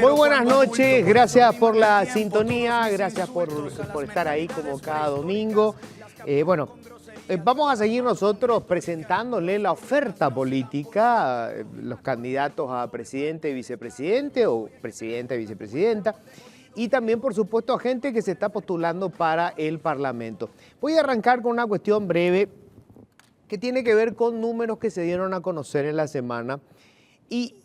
Muy buenas noches, gracias por la sintonía, gracias por estar ahí como cada domingo. Vamos a seguir nosotros presentándole la oferta política, los candidatos a presidente y vicepresidente o presidenta y vicepresidenta, y también, por supuesto, a gente que se está postulando para el Parlamento. Voy a arrancar con una cuestión breve que tiene que ver con números que se dieron a conocer en la semana y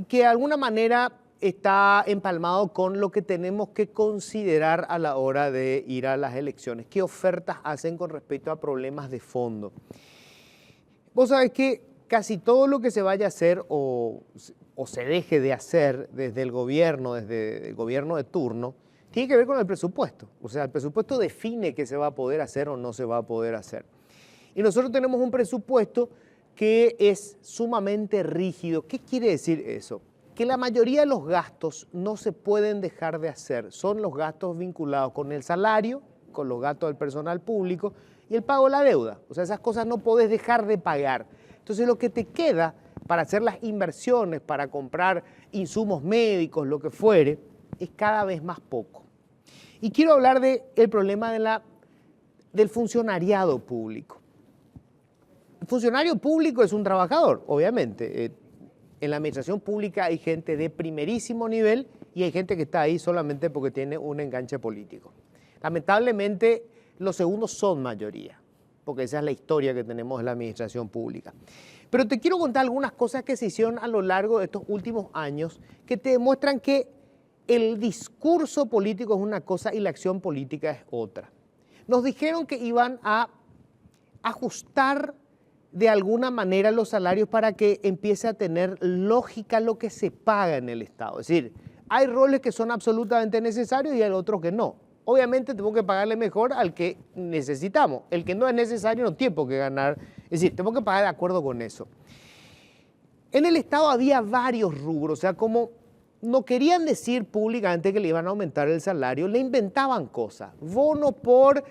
que de alguna manera está empalmado con lo que tenemos que considerar a la hora de ir a las elecciones. ¿Qué ofertas hacen con respecto a problemas de fondo? Vos sabés que casi todo lo que se vaya a hacer o se deje de hacer desde el gobierno de turno, tiene que ver con el presupuesto. O sea, el presupuesto define qué se va a poder hacer o no se va a poder hacer. Y nosotros tenemos un presupuesto que es sumamente rígido. ¿Qué quiere decir eso? Que la mayoría de los gastos no se pueden dejar de hacer. Son los gastos vinculados con el salario, con los gastos del personal público y el pago de la deuda. O sea, esas cosas no podés dejar de pagar. Entonces, lo que te queda para hacer las inversiones, para comprar insumos médicos, lo que fuere, es cada vez más poco. Y quiero hablar del problema del funcionariado público. El funcionario público es un trabajador, obviamente. En la administración pública hay gente de primerísimo nivel y hay gente que está ahí solamente porque tiene un enganche político. Lamentablemente, los segundos son mayoría, porque esa es la historia que tenemos en la administración pública. Pero te quiero contar algunas cosas que se hicieron a lo largo de estos últimos años que te demuestran que el discurso político es una cosa y la acción política es otra. Nos dijeron que iban a ajustar de alguna manera los salarios para que empiece a tener lógica lo que se paga en el Estado. Es decir, hay roles que son absolutamente necesarios y hay otros que no. Obviamente tengo que pagarle mejor al que necesitamos. El que no es necesario no tiene por qué ganar. Es decir, tengo que pagar de acuerdo con eso. En el Estado había varios rubros, o sea, como no querían decir públicamente que le iban a aumentar el salario, le inventaban cosas. Bono por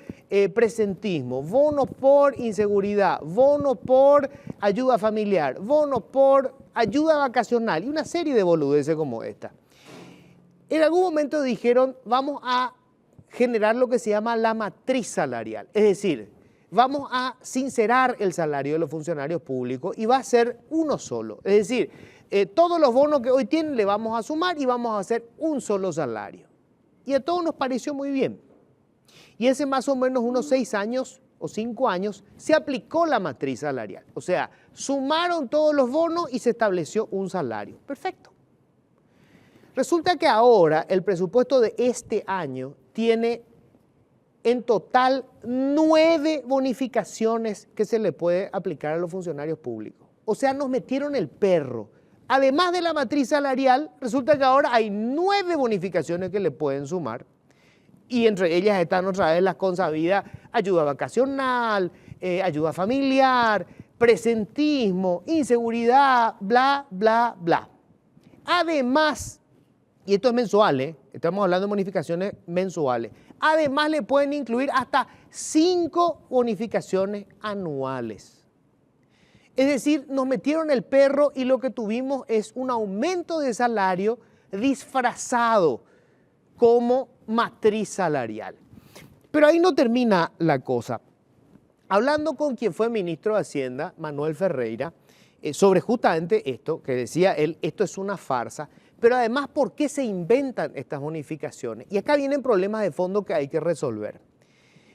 presentismo, bono por inseguridad, bono por ayuda familiar, bono por ayuda vacacional y una serie de boludeces como esta. En algún momento dijeron, vamos a generar lo que se llama la matriz salarial, es decir, vamos a sincerar el salario de los funcionarios públicos y va a ser uno solo, es decir, todos los bonos que hoy tienen le vamos a sumar y vamos a hacer un solo salario. Y a todos nos pareció muy bien. Y hace más o menos unos 6 años o 5 años se aplicó la matriz salarial. O sea, sumaron todos los bonos y se estableció un salario. Perfecto. Resulta que ahora el presupuesto de este año tiene en total 9 bonificaciones que se le puede aplicar a los funcionarios públicos. O sea, nos metieron el perro. Además de la matriz salarial, resulta que ahora hay 9 bonificaciones que le pueden sumar y entre ellas están otra vez las consabidas ayuda vacacional, ayuda familiar, presentismo, inseguridad, bla, bla, bla. Además, y esto es mensual, estamos hablando de bonificaciones mensuales, además le pueden incluir hasta 5 bonificaciones anuales. Es decir, nos metieron el perro y lo que tuvimos es un aumento de salario disfrazado como matriz salarial. Pero ahí no termina la cosa. Hablando con quien fue ministro de Hacienda, Manuel Ferreira, sobre justamente esto, que decía él, esto es una farsa, pero además, ¿por qué se inventan estas bonificaciones? Y acá vienen problemas de fondo que hay que resolver.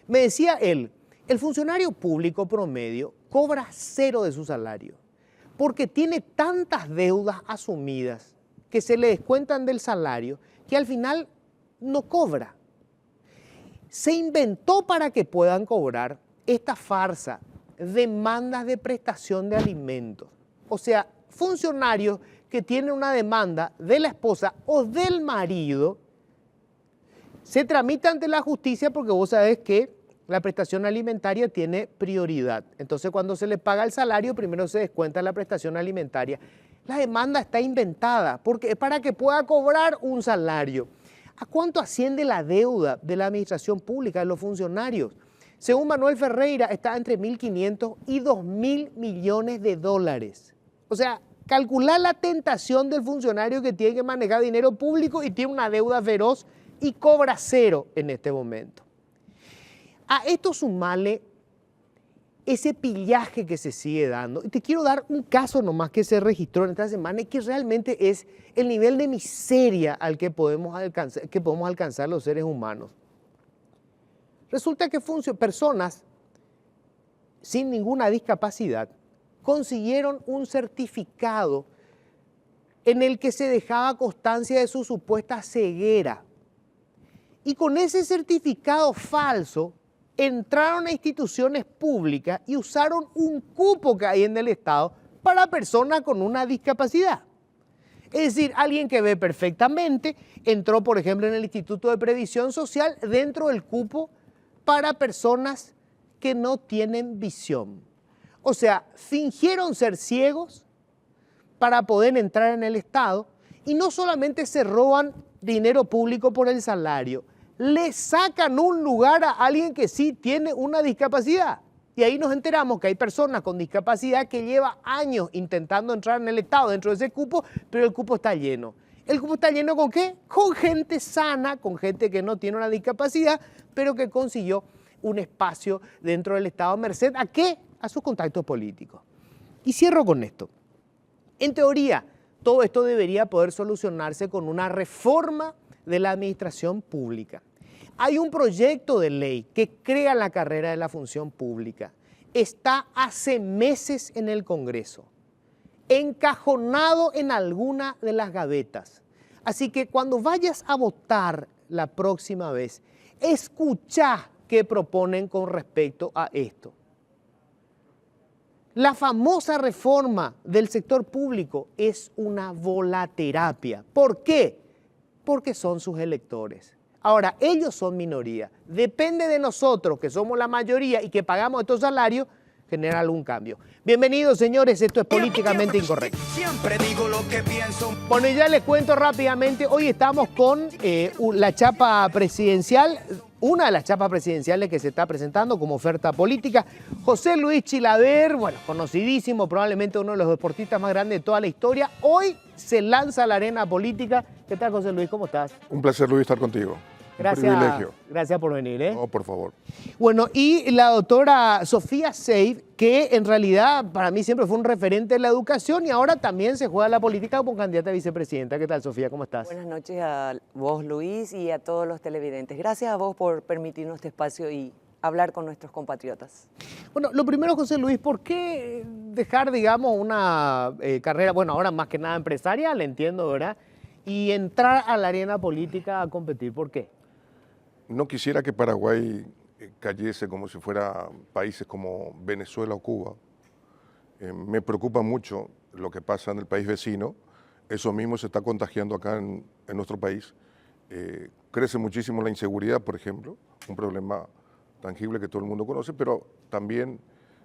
Me decía él, el funcionario público promedio cobra 0 de su salario porque tiene tantas deudas asumidas que se le descuentan del salario que al final no cobra. Se inventó para que puedan cobrar esta farsa, demandas de prestación de alimentos. O sea, funcionarios que tienen una demanda de la esposa o del marido se tramita ante la justicia porque vos sabés que la prestación alimentaria tiene prioridad. Entonces, cuando se le paga el salario, primero se descuenta la prestación alimentaria. La demanda está inventada porque es para que pueda cobrar un salario. ¿A cuánto asciende la deuda de la administración pública, de los funcionarios? Según Manuel Ferreira, está entre 1.500 y 2.000 millones de dólares. O sea, calcular la tentación del funcionario que tiene que manejar dinero público y tiene una deuda feroz y cobra cero en este momento. A esto sumarle ese pillaje que se sigue dando. Y te quiero dar un caso nomás que se registró en esta semana y que realmente es el nivel de miseria al que podemos alcanzar los seres humanos. Resulta que personas sin ninguna discapacidad consiguieron un certificado en el que se dejaba constancia de su supuesta ceguera. Y con ese certificado falso entraron a instituciones públicas y usaron un cupo que hay en el Estado para personas con una discapacidad. Es decir, alguien que ve perfectamente entró, por ejemplo, en el Instituto de Previsión Social dentro del cupo para personas que no tienen visión. O sea, fingieron ser ciegos para poder entrar en el Estado y no solamente se roban dinero público por el salario, le sacan un lugar a alguien que sí tiene una discapacidad. Y ahí nos enteramos que hay personas con discapacidad que lleva años intentando entrar en el Estado dentro de ese cupo, pero el cupo está lleno. ¿El cupo está lleno con qué? Con gente sana, con gente que no tiene una discapacidad, pero que consiguió un espacio dentro del Estado merced ¿a qué? A sus contactos políticos. Y cierro con esto. En teoría, todo esto debería poder solucionarse con una reforma de la administración pública. Hay un proyecto de ley que crea la carrera de la función pública. Está hace meses en el Congreso, encajonado en alguna de las gavetas. Así que cuando vayas a votar la próxima vez, escucha qué proponen con respecto a esto. La famosa reforma del sector público es una volaterapia. ¿Por qué? Porque son sus electores. Ahora, ellos son minoría. Depende de nosotros, que somos la mayoría y que pagamos estos salarios, generar algún cambio. Bienvenidos, señores, esto es Políticamente Incorrecto. Siempre digo lo que pienso. Bueno, ya les cuento rápidamente, hoy estamos con la chapa presidencial, una de las chapas presidenciales que se está presentando como oferta política. José Luis Chilaver, bueno, conocidísimo, probablemente uno de los deportistas más grandes de toda la historia. Hoy se lanza a la arena política. ¿Qué tal, José Luis? ¿Cómo estás? Un placer, Luis, estar contigo. Gracias, un privilegio. Gracias por venir. No, por favor. Bueno, y la doctora Sofía Seif, que en realidad para mí siempre fue un referente de la educación y ahora también se juega la política como candidata a vicepresidenta. ¿Qué tal, Sofía? ¿Cómo estás? Buenas noches a vos, Luis, y a todos los televidentes. Gracias a vos por permitirnos este espacio y hablar con nuestros compatriotas. Bueno, lo primero, José Luis, ¿por qué dejar, digamos, una carrera, bueno, ahora más que nada empresarial, entiendo, ¿verdad? Y entrar a la arena política a competir? ¿Por qué? No quisiera que Paraguay cayese como si fuera países como Venezuela o Cuba. Me preocupa mucho lo que pasa en el país vecino. Eso mismo se está contagiando acá en nuestro país. Crece muchísimo la inseguridad, por ejemplo, un problema tangible que todo el mundo conoce, pero también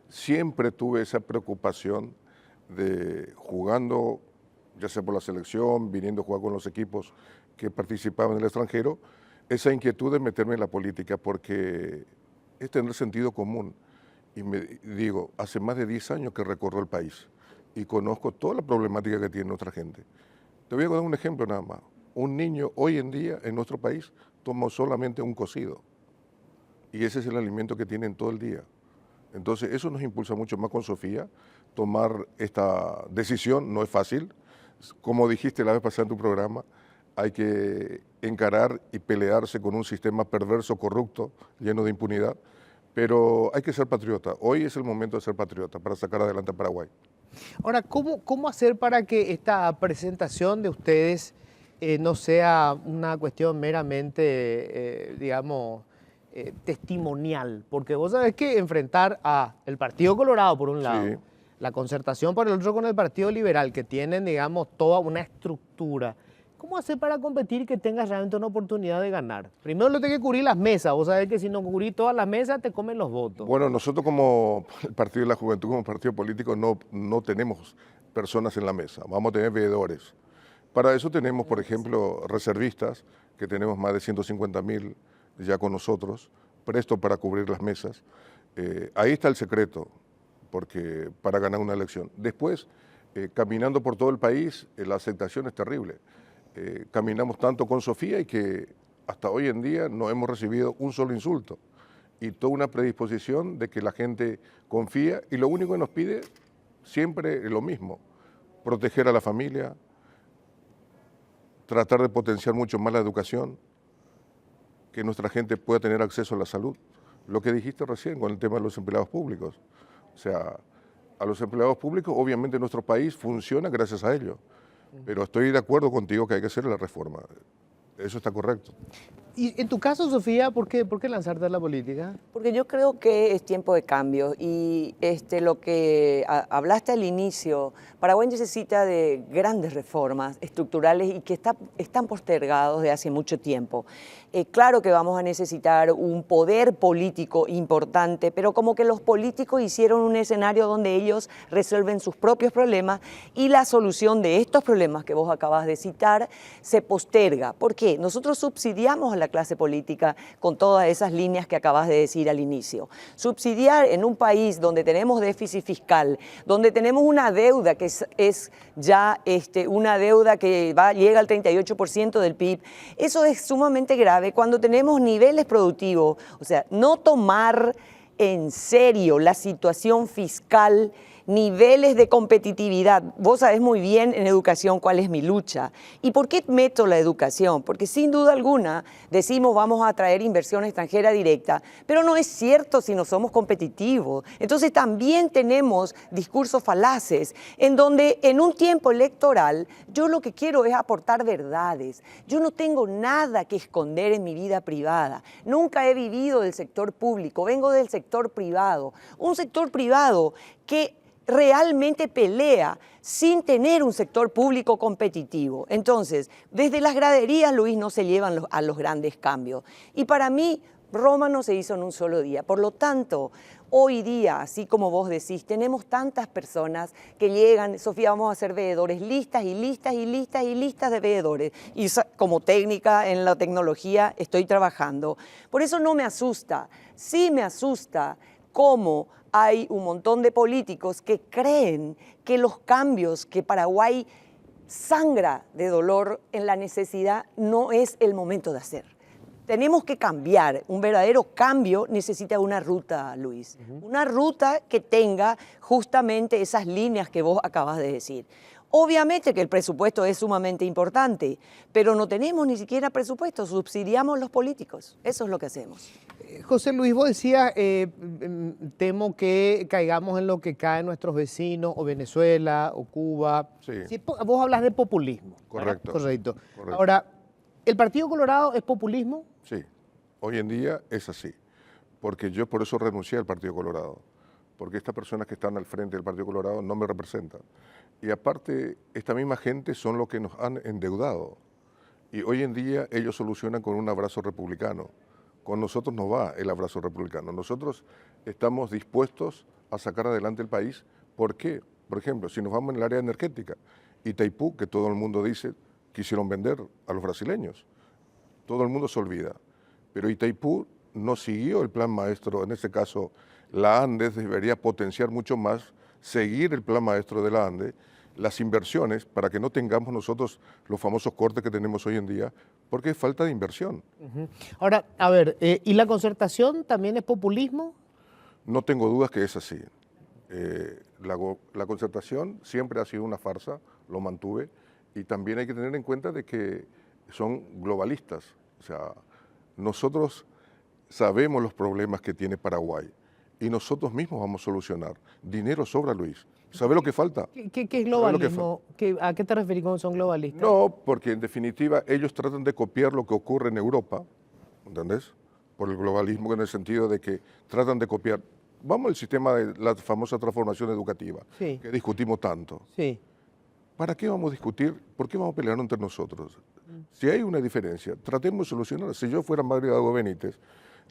siempre tuve esa preocupación de jugando, ya sea por la selección, viniendo a jugar con los equipos que participaban en el extranjero, esa inquietud de meterme en la política, porque es tener sentido común. Y me digo, hace más de 10 años que recorro el país y conozco toda la problemática que tiene nuestra gente. Te voy a dar un ejemplo nada más. Un niño hoy en día en nuestro país toma solamente un cocido y ese es el alimento que tienen todo el día. Entonces eso nos impulsa mucho más con Sofía. Tomar esta decisión no es fácil. Como dijiste la vez pasada en tu programa, hay que encarar y pelearse con un sistema perverso, corrupto, lleno de impunidad, pero hay que ser patriota. Hoy es el momento de ser patriota para sacar adelante a Paraguay. Ahora, ¿cómo hacer para que esta presentación de ustedes no sea una cuestión meramente, digamos, testimonial? Porque vos sabés que enfrentar a el Partido Colorado, por un lado, Sí. la Concertación por el otro con el Partido Liberal, que tienen, digamos, toda una estructura. ¿Cómo hacer para competir y que tengas realmente una oportunidad de ganar? Primero lo tenés que cubrir las mesas. Vos sabés que si no cubrís todas las mesas, te comen los votos. Bueno, nosotros como el Partido de la Juventud, como partido político, no tenemos personas en la mesa, vamos a tener veedores. Para eso tenemos, por ejemplo, reservistas, que tenemos más de 150.000 ya con nosotros, prestos para cubrir las mesas. Ahí está el secreto, porque para ganar una elección. Después, caminando por todo el país, la aceptación es terrible. Caminamos tanto con Sofía y que hasta hoy en día no hemos recibido un solo insulto. Y toda una predisposición de que la gente confía y lo único que nos pide siempre es lo mismo, proteger a la familia, tratar de potenciar mucho más la educación, que nuestra gente pueda tener acceso a la salud. Lo que dijiste recién con el tema de los empleados públicos. O sea, a los empleados públicos, obviamente nuestro país funciona gracias a ellos, pero estoy de acuerdo contigo que hay que hacer la reforma. Eso está correcto. Y en tu caso, Sofía, ¿por qué lanzarte a la política? Porque yo creo que es tiempo de cambio y lo que hablaste al inicio, Paraguay necesita de grandes reformas estructurales y que están postergados de hace mucho tiempo. Claro que vamos a necesitar un poder político importante, pero como que los políticos hicieron un escenario donde ellos resuelven sus propios problemas y la solución de estos problemas que vos acabas de citar se posterga. ¿Por qué? Nosotros subsidiamos a la clase política con todas esas líneas que acabas de decir al inicio. Subsidiar en un país donde tenemos déficit fiscal, donde tenemos una deuda que es ya una deuda que llega al 38% del PIB, eso es sumamente grave cuando tenemos niveles productivos, o sea, no tomar en serio la situación fiscal, niveles de competitividad. Vos sabés muy bien en educación cuál es mi lucha. ¿Y por qué meto la educación? Porque sin duda alguna decimos vamos a atraer inversión extranjera directa, pero no es cierto si no somos competitivos. Entonces también tenemos discursos falaces en donde en un tiempo electoral yo lo que quiero es aportar verdades. Yo no tengo nada que esconder en mi vida privada. Nunca he vivido del sector público, vengo del sector privado. Un sector privado que realmente pelea sin tener un sector público competitivo. Entonces, desde las graderías, Luis, no se llevan a los grandes cambios. Y para mí, Roma no se hizo en un solo día. Por lo tanto, hoy día, así como vos decís, tenemos tantas personas que llegan, Sofía, vamos a ser veedores, listas y listas y listas y listas de veedores. Y como técnica en la tecnología estoy trabajando. Por eso no me asusta. Sí me asusta cómo hay un montón de políticos que creen que los cambios que Paraguay sangra de dolor en la necesidad no es el momento de hacer. Tenemos que cambiar. Un verdadero cambio necesita una ruta, Luis. Una ruta que tenga justamente esas líneas que vos acabas de decir. Obviamente que el presupuesto es sumamente importante, pero no tenemos ni siquiera presupuesto, subsidiamos los políticos. Eso es lo que hacemos. José Luis, vos decías, temo que caigamos en lo que caen nuestros vecinos, o Venezuela, o Cuba. Sí. Vos hablas de populismo. Correcto. Correcto. Correcto. Ahora, ¿el Partido Colorado es populismo? Sí, hoy en día es así, porque yo por eso renuncié al Partido Colorado, porque estas personas que están al frente del Partido Colorado no me representan. Y aparte, esta misma gente son los que nos han endeudado. Y hoy en día ellos solucionan con un abrazo republicano. Con nosotros no va el abrazo republicano. Nosotros estamos dispuestos a sacar adelante el país. ¿Por qué? Por ejemplo, si nos vamos en el área energética, Itaipú, que todo el mundo dice, quisieron vender a los brasileños. Todo el mundo se olvida. Pero Itaipú no siguió el plan maestro. En este caso, la ANDES debería potenciar mucho más, seguir el plan maestro de la ANDES, las inversiones, para que no tengamos nosotros los famosos cortes que tenemos hoy en día, porque hay falta de inversión. Ahora, a ver, ¿y la concertación también es populismo? No tengo dudas que es así. La concertación siempre ha sido una farsa, lo mantuve, y también hay que tener en cuenta de que son globalistas. O sea, nosotros sabemos los problemas que tiene Paraguay y nosotros mismos vamos a solucionar. Dinero sobra, Luis. ¿Sabe lo que falta? ¿Qué es globalismo? ¿A qué te referís cuando son globalistas? No, porque en definitiva ellos tratan de copiar lo que ocurre en Europa, ¿entendés? Por el globalismo, en el sentido de que tratan de copiar. Vamos al sistema de la famosa transformación educativa, Sí. que discutimos tanto. Sí. ¿Para qué vamos a discutir? ¿Por qué vamos a pelear entre nosotros? Si hay una diferencia, tratemos de solucionarla. Si yo fuera Mario Dago Benítez,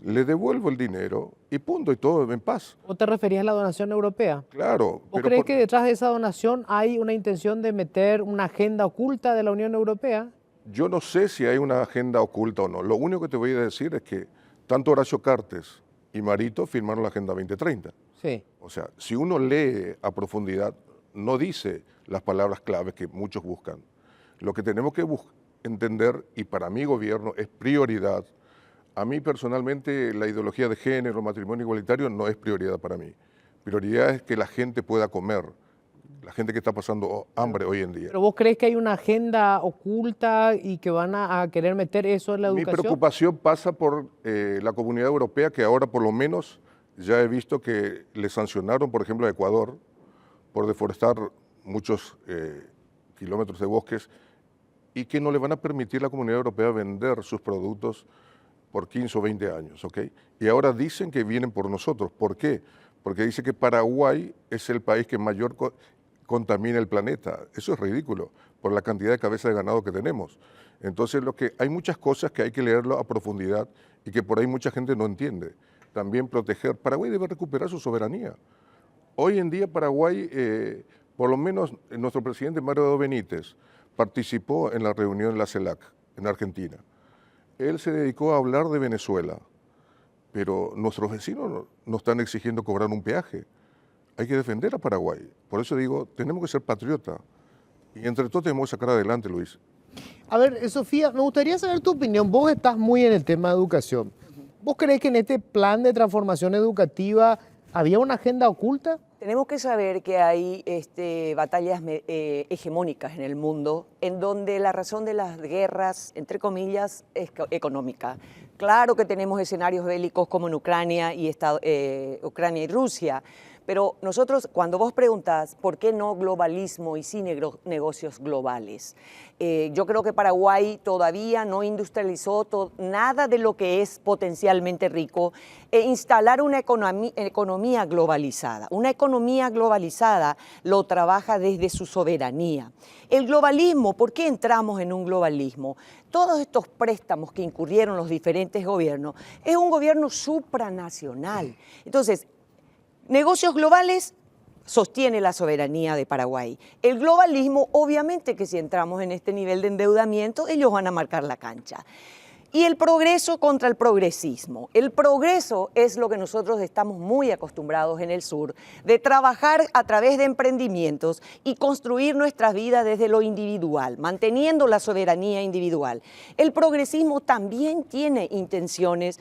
le devuelvo el dinero y punto, y todo en paz. ¿O te referías a la donación europea? Claro. ¿O crees que detrás de esa donación hay una intención de meter una agenda oculta de la Unión Europea? Yo no sé si hay una agenda oculta o no. Lo único que te voy a decir es que tanto Horacio Cartes y Marito firmaron la Agenda 2030. Sí. O sea, si uno lee a profundidad, no dice las palabras claves que muchos buscan. Lo que tenemos que entender, y para mi gobierno es prioridad, a mí personalmente la ideología de género, matrimonio igualitario no es prioridad para mí. Prioridad es que la gente pueda comer, la gente que está pasando hambre hoy en día. ¿Pero vos crees que hay una agenda oculta y que van a querer meter eso en la educación? Mi preocupación pasa por la Comunidad Europea, que ahora por lo menos ya he visto que le sancionaron, por ejemplo, a Ecuador por deforestar muchos kilómetros de bosques y que no le van a permitir a la Comunidad Europea vender sus productos por 15 o 20 años, ¿ok? Y ahora dicen que vienen por nosotros. ¿Por qué? Porque dice que Paraguay es el país que mayor contamina el planeta. Eso es ridículo, por la cantidad de cabezas de ganado que tenemos. Entonces, hay muchas cosas que hay que leerlo a profundidad y que por ahí mucha gente no entiende. También proteger. Paraguay debe recuperar su soberanía. Hoy en día Paraguay, por lo menos nuestro presidente Mario Benítez, participó en la reunión en la CELAC, en Argentina. Él se dedicó a hablar de Venezuela, pero nuestros vecinos nos están exigiendo cobrar un peaje. Hay que defender a Paraguay. Por eso digo, tenemos que ser patriotas. Y entre todos tenemos que sacar adelante, Luis. A ver, Sofía, me gustaría saber tu opinión. Vos estás muy en el tema de educación. ¿Vos crees que en este plan de transformación educativa había una agenda oculta? Tenemos que saber que hay batallas hegemónicas en el mundo en donde la razón de las guerras, entre comillas, es económica. Claro que tenemos escenarios bélicos como en Ucrania y Rusia, pero nosotros, cuando vos preguntás por qué no globalismo y sí negocios globales, yo creo que Paraguay todavía no industrializó nada de lo que es potencialmente rico e instalar una economía globalizada. Una economía globalizada lo trabaja desde su soberanía. El globalismo, ¿por qué entramos en un globalismo? Todos estos préstamos que incurrieron los diferentes gobiernos, es un gobierno supranacional. Entonces, negocios globales sostiene la soberanía de Paraguay. El globalismo, obviamente que si entramos en este nivel de endeudamiento, ellos van a marcar la cancha. Y el progreso contra el progresismo. El progreso es lo que nosotros estamos muy acostumbrados en el sur, de trabajar a través de emprendimientos y construir nuestras vidas desde lo individual, manteniendo la soberanía individual. El progresismo también tiene intenciones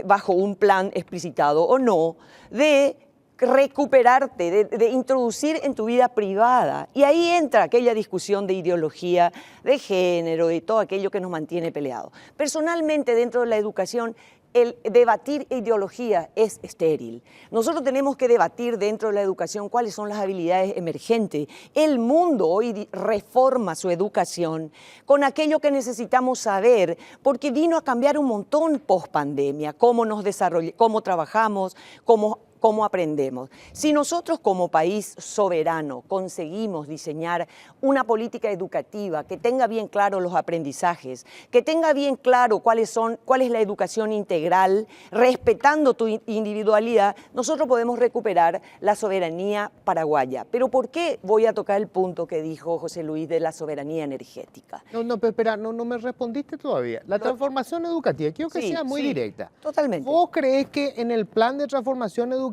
bajo un plan explicitado o no, de recuperarte, de introducir en tu vida privada. Y ahí entra aquella discusión de ideología, de género, de todo aquello que nos mantiene peleados. Personalmente, dentro de la educación, el debatir ideología es estéril. Nosotros tenemos que debatir dentro de la educación cuáles son las habilidades emergentes. El mundo hoy reforma su educación con aquello que necesitamos saber, porque vino a cambiar un montón post pandemia, cómo nos desarrollamos, cómo trabajamos, cómo aprendemos. Si nosotros como país soberano conseguimos diseñar una política educativa que tenga bien claro los aprendizajes, que tenga bien claro cuál es la educación integral, respetando tu individualidad, nosotros podemos recuperar la soberanía paraguaya. Pero ¿por qué voy a tocar el punto que dijo José Luis de la soberanía energética? No, pero espera, no me respondiste todavía. La transformación educativa, quiero que sea muy directa. Totalmente. ¿Vos crees que en el plan de transformación educativa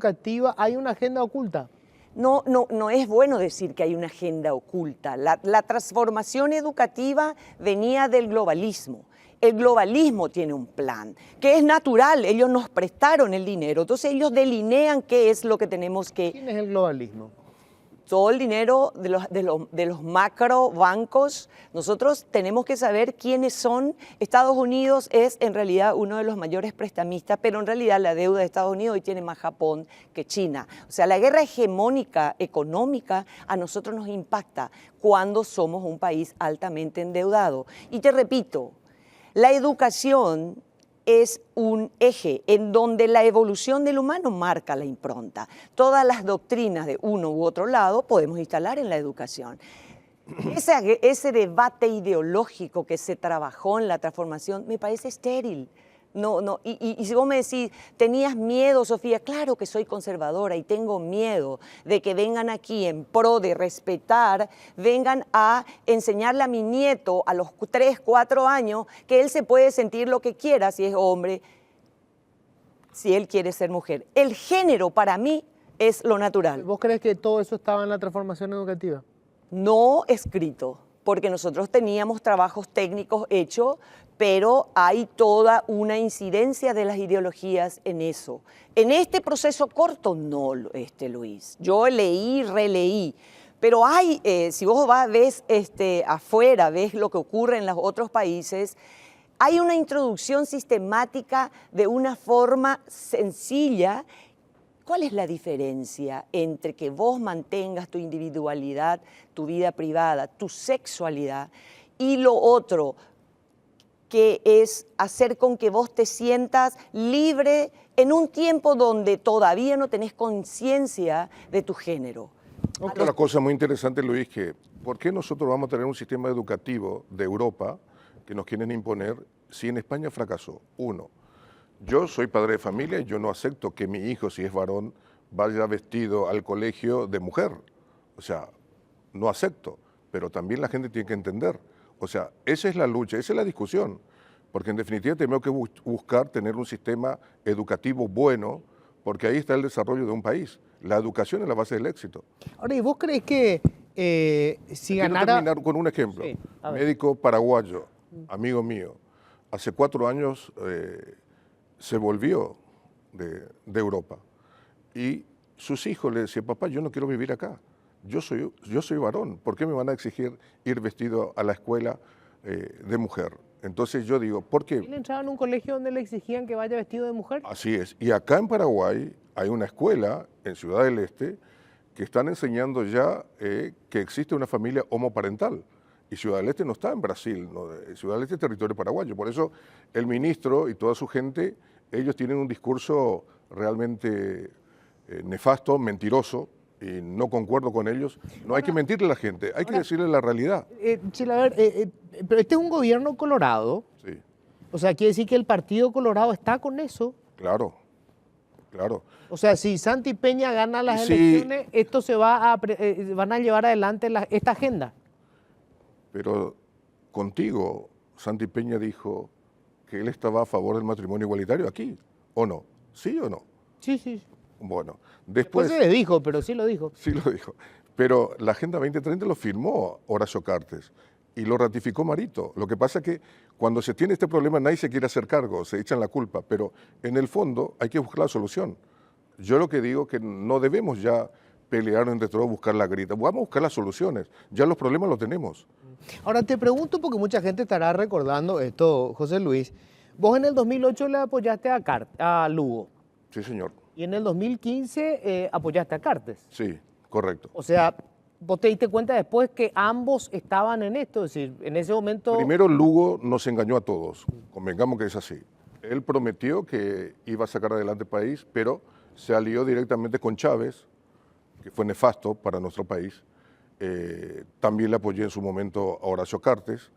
hay una agenda oculta? No es bueno decir que hay una agenda oculta. La transformación educativa venía del globalismo. El globalismo tiene un plan, que es natural, ellos nos prestaron el dinero, entonces ellos delinean qué es lo que tenemos que... ¿Quién es el globalismo? Todo el dinero de los macro bancos, nosotros tenemos que saber quiénes son. Estados Unidos es en realidad uno de los mayores prestamistas, pero en realidad la deuda de Estados Unidos hoy tiene más Japón que China. O sea, la guerra hegemónica económica a nosotros nos impacta cuando somos un país altamente endeudado. Y te repito, la educación es un eje en donde la evolución del humano marca la impronta. Todas las doctrinas de uno u otro lado podemos instalar en la educación. Ese debate ideológico que se trabajó en la transformación me parece estéril. Y si vos me decís, ¿tenías miedo, Sofía? Claro que soy conservadora y tengo miedo de que vengan aquí en pro de respetar, vengan a enseñarle a mi nieto a los 3, 4 años que él se puede sentir lo que quiera si es hombre, si él quiere ser mujer. El género para mí es lo natural. ¿Vos crees que todo eso estaba en la transformación educativa? No escrito, porque nosotros teníamos trabajos técnicos hechos, pero hay toda una incidencia de las ideologías en eso. En este proceso corto, no, Luis. Yo leí, releí, pero hay, si vos ves afuera, ves lo que ocurre en los otros países, hay una introducción sistemática de una forma sencilla. ¿Cuál es la diferencia entre que vos mantengas tu individualidad, tu vida privada, tu sexualidad, y lo otro, que es hacer con que vos te sientas libre en un tiempo donde todavía no tenés conciencia de tu género? Otra cosa muy interesante, Luis, que ¿por qué nosotros vamos a tener un sistema educativo de Europa que nos quieren imponer si en España fracasó? Uno, yo soy padre de familia y yo no acepto que mi hijo, si es varón, vaya vestido al colegio de mujer. O sea, no acepto, pero también la gente tiene que entender. O sea, esa es la lucha, esa es la discusión, porque en definitiva tenemos que buscar tener un sistema educativo bueno, porque ahí está el desarrollo de un país. La educación es la base del éxito. Ahora, ¿y vos crees que si Quiero ganara... terminar con un ejemplo. Sí, a ver. Médico paraguayo, amigo mío, hace 4 años se volvió de Europa y sus hijos le decían, papá, yo no quiero vivir acá. Yo soy varón, ¿por qué me van a exigir ir vestido a la escuela de mujer? Entonces yo digo, ¿por qué? ¿Él entraba en un colegio donde le exigían que vaya vestido de mujer? Así es. Y acá en Paraguay hay una escuela, en Ciudad del Este, que están enseñando ya que existe una familia homoparental. Y Ciudad del Este no está en Brasil, no, Ciudad del Este es territorio paraguayo. Por eso el ministro y toda su gente, ellos tienen un discurso realmente nefasto, mentiroso, y no concuerdo con ellos. No hay que mentirle a la gente, hay que decirle la realidad. Chela, a ver, pero este es un gobierno colorado, Sí, o sea, quiere decir que el Partido Colorado está con eso. claro, claro. O sea, si Santi Peña gana las Sí. elecciones, esto se va van a llevar adelante esta agenda. Pero contigo, Santi Peña dijo que él estaba a favor del matrimonio igualitario aquí, ¿o no? ¿Sí o no? Sí, sí. Bueno, Después después... se le dijo, pero sí lo dijo. Sí lo dijo. Pero la Agenda 2030 lo firmó Horacio Cartes y lo ratificó Marito. Lo que pasa es que cuando se tiene este problema nadie se quiere hacer cargo, se echan la culpa, pero en el fondo hay que buscar la solución. Yo lo que digo es que no debemos ya pelear entre todos, buscar la grita. Vamos a buscar las soluciones. Ya los problemas los tenemos. Ahora te pregunto, porque mucha gente estará recordando esto, José Luis. Vos en el 2008 le apoyaste a Lugo Sí, señor. y en el 2015 apoyaste a Cartes. Sí, correcto. O sea, vos te diste cuenta después que ambos estaban en esto, es decir, en ese momento... Primero, Lugo nos engañó a todos. Convengamos que es así. Él prometió que iba a sacar adelante el país, pero se alió directamente con Chávez, que fue nefasto para nuestro país. También le apoyé en su momento a Horacio Cartes.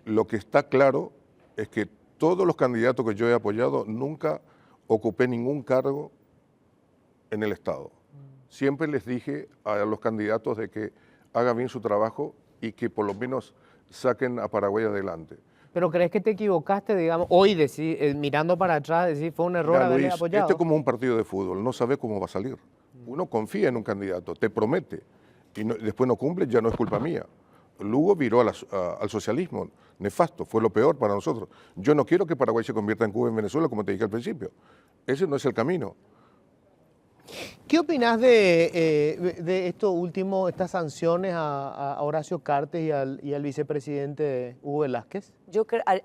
Lo que está claro es que todos los candidatos que yo he apoyado nunca ocupé ningún cargo en el Estado. Siempre les dije a los candidatos de que hagan bien su trabajo y que por lo menos saquen a Paraguay adelante. ¿Pero crees que te equivocaste, digamos, hoy mirando para atrás, decir fue un error Mira, haberle Luis, apoyado? este es como un partido de fútbol, no sabe cómo va a salir. Uno confía en un candidato, te promete, y después no cumple, ya no es culpa mía. Lugo viró al socialismo, nefasto, fue lo peor para nosotros. Yo no quiero que Paraguay se convierta en Cuba y en Venezuela, como te dije al principio. Ese no es el camino. ¿Qué opinás de esto último, estas sanciones a Horacio Cartes y al vicepresidente Hugo Velázquez?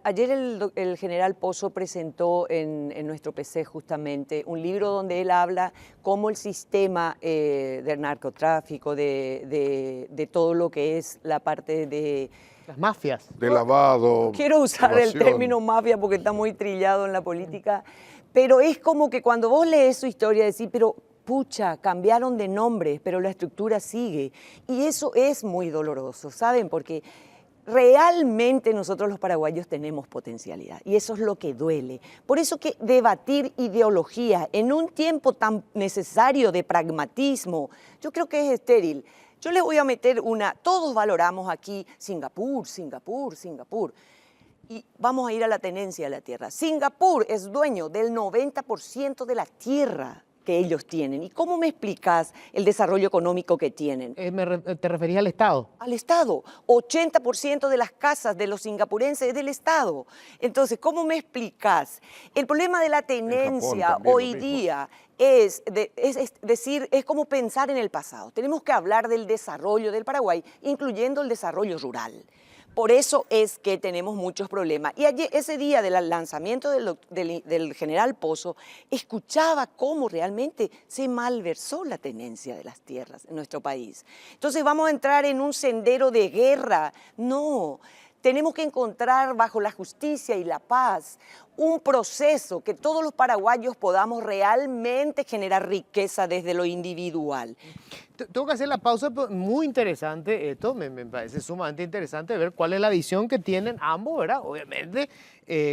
Ayer el general Pozo presentó en nuestro PC justamente un libro donde él habla cómo el sistema del narcotráfico, de todo lo que es la parte de... Las mafias. De lavado. Quiero usar el evasión. término mafia porque está muy trillado en la política, pero es como que cuando vos lees su historia decís, pero pucha, cambiaron de nombres, pero la estructura sigue. Y eso es muy doloroso, ¿saben? Porque realmente nosotros los paraguayos tenemos potencialidad y eso es lo que duele. Por eso que debatir ideología en un tiempo tan necesario de pragmatismo, yo creo que es estéril. Yo le voy a meter todos valoramos aquí Singapur, Singapur, Singapur. Y vamos a ir a la tenencia de la tierra. Singapur es dueño del 90% de la tierra que ellos tienen. ¿Y cómo me explicas el desarrollo económico que tienen? ¿Te referías al Estado? Al Estado. 80% de las casas de los singapurenses es del Estado. Entonces, ¿cómo me explicas? El problema de la tenencia también hoy lo mismo. día es decir, es como pensar en el pasado. Tenemos que hablar del desarrollo del Paraguay, incluyendo el desarrollo rural. Por eso es que tenemos muchos problemas. Y ayer, ese día del lanzamiento del general Pozo, escuchaba cómo realmente se malversó la tenencia de las tierras en nuestro país. Entonces vamos a entrar en un sendero de guerra. No, tenemos que encontrar bajo la justicia y la paz un proceso que todos los paraguayos podamos realmente generar riqueza desde lo individual. Tengo que hacer la pausa, pero muy interesante esto, me parece sumamente interesante ver cuál es la visión que tienen ambos, ¿verdad? Obviamente,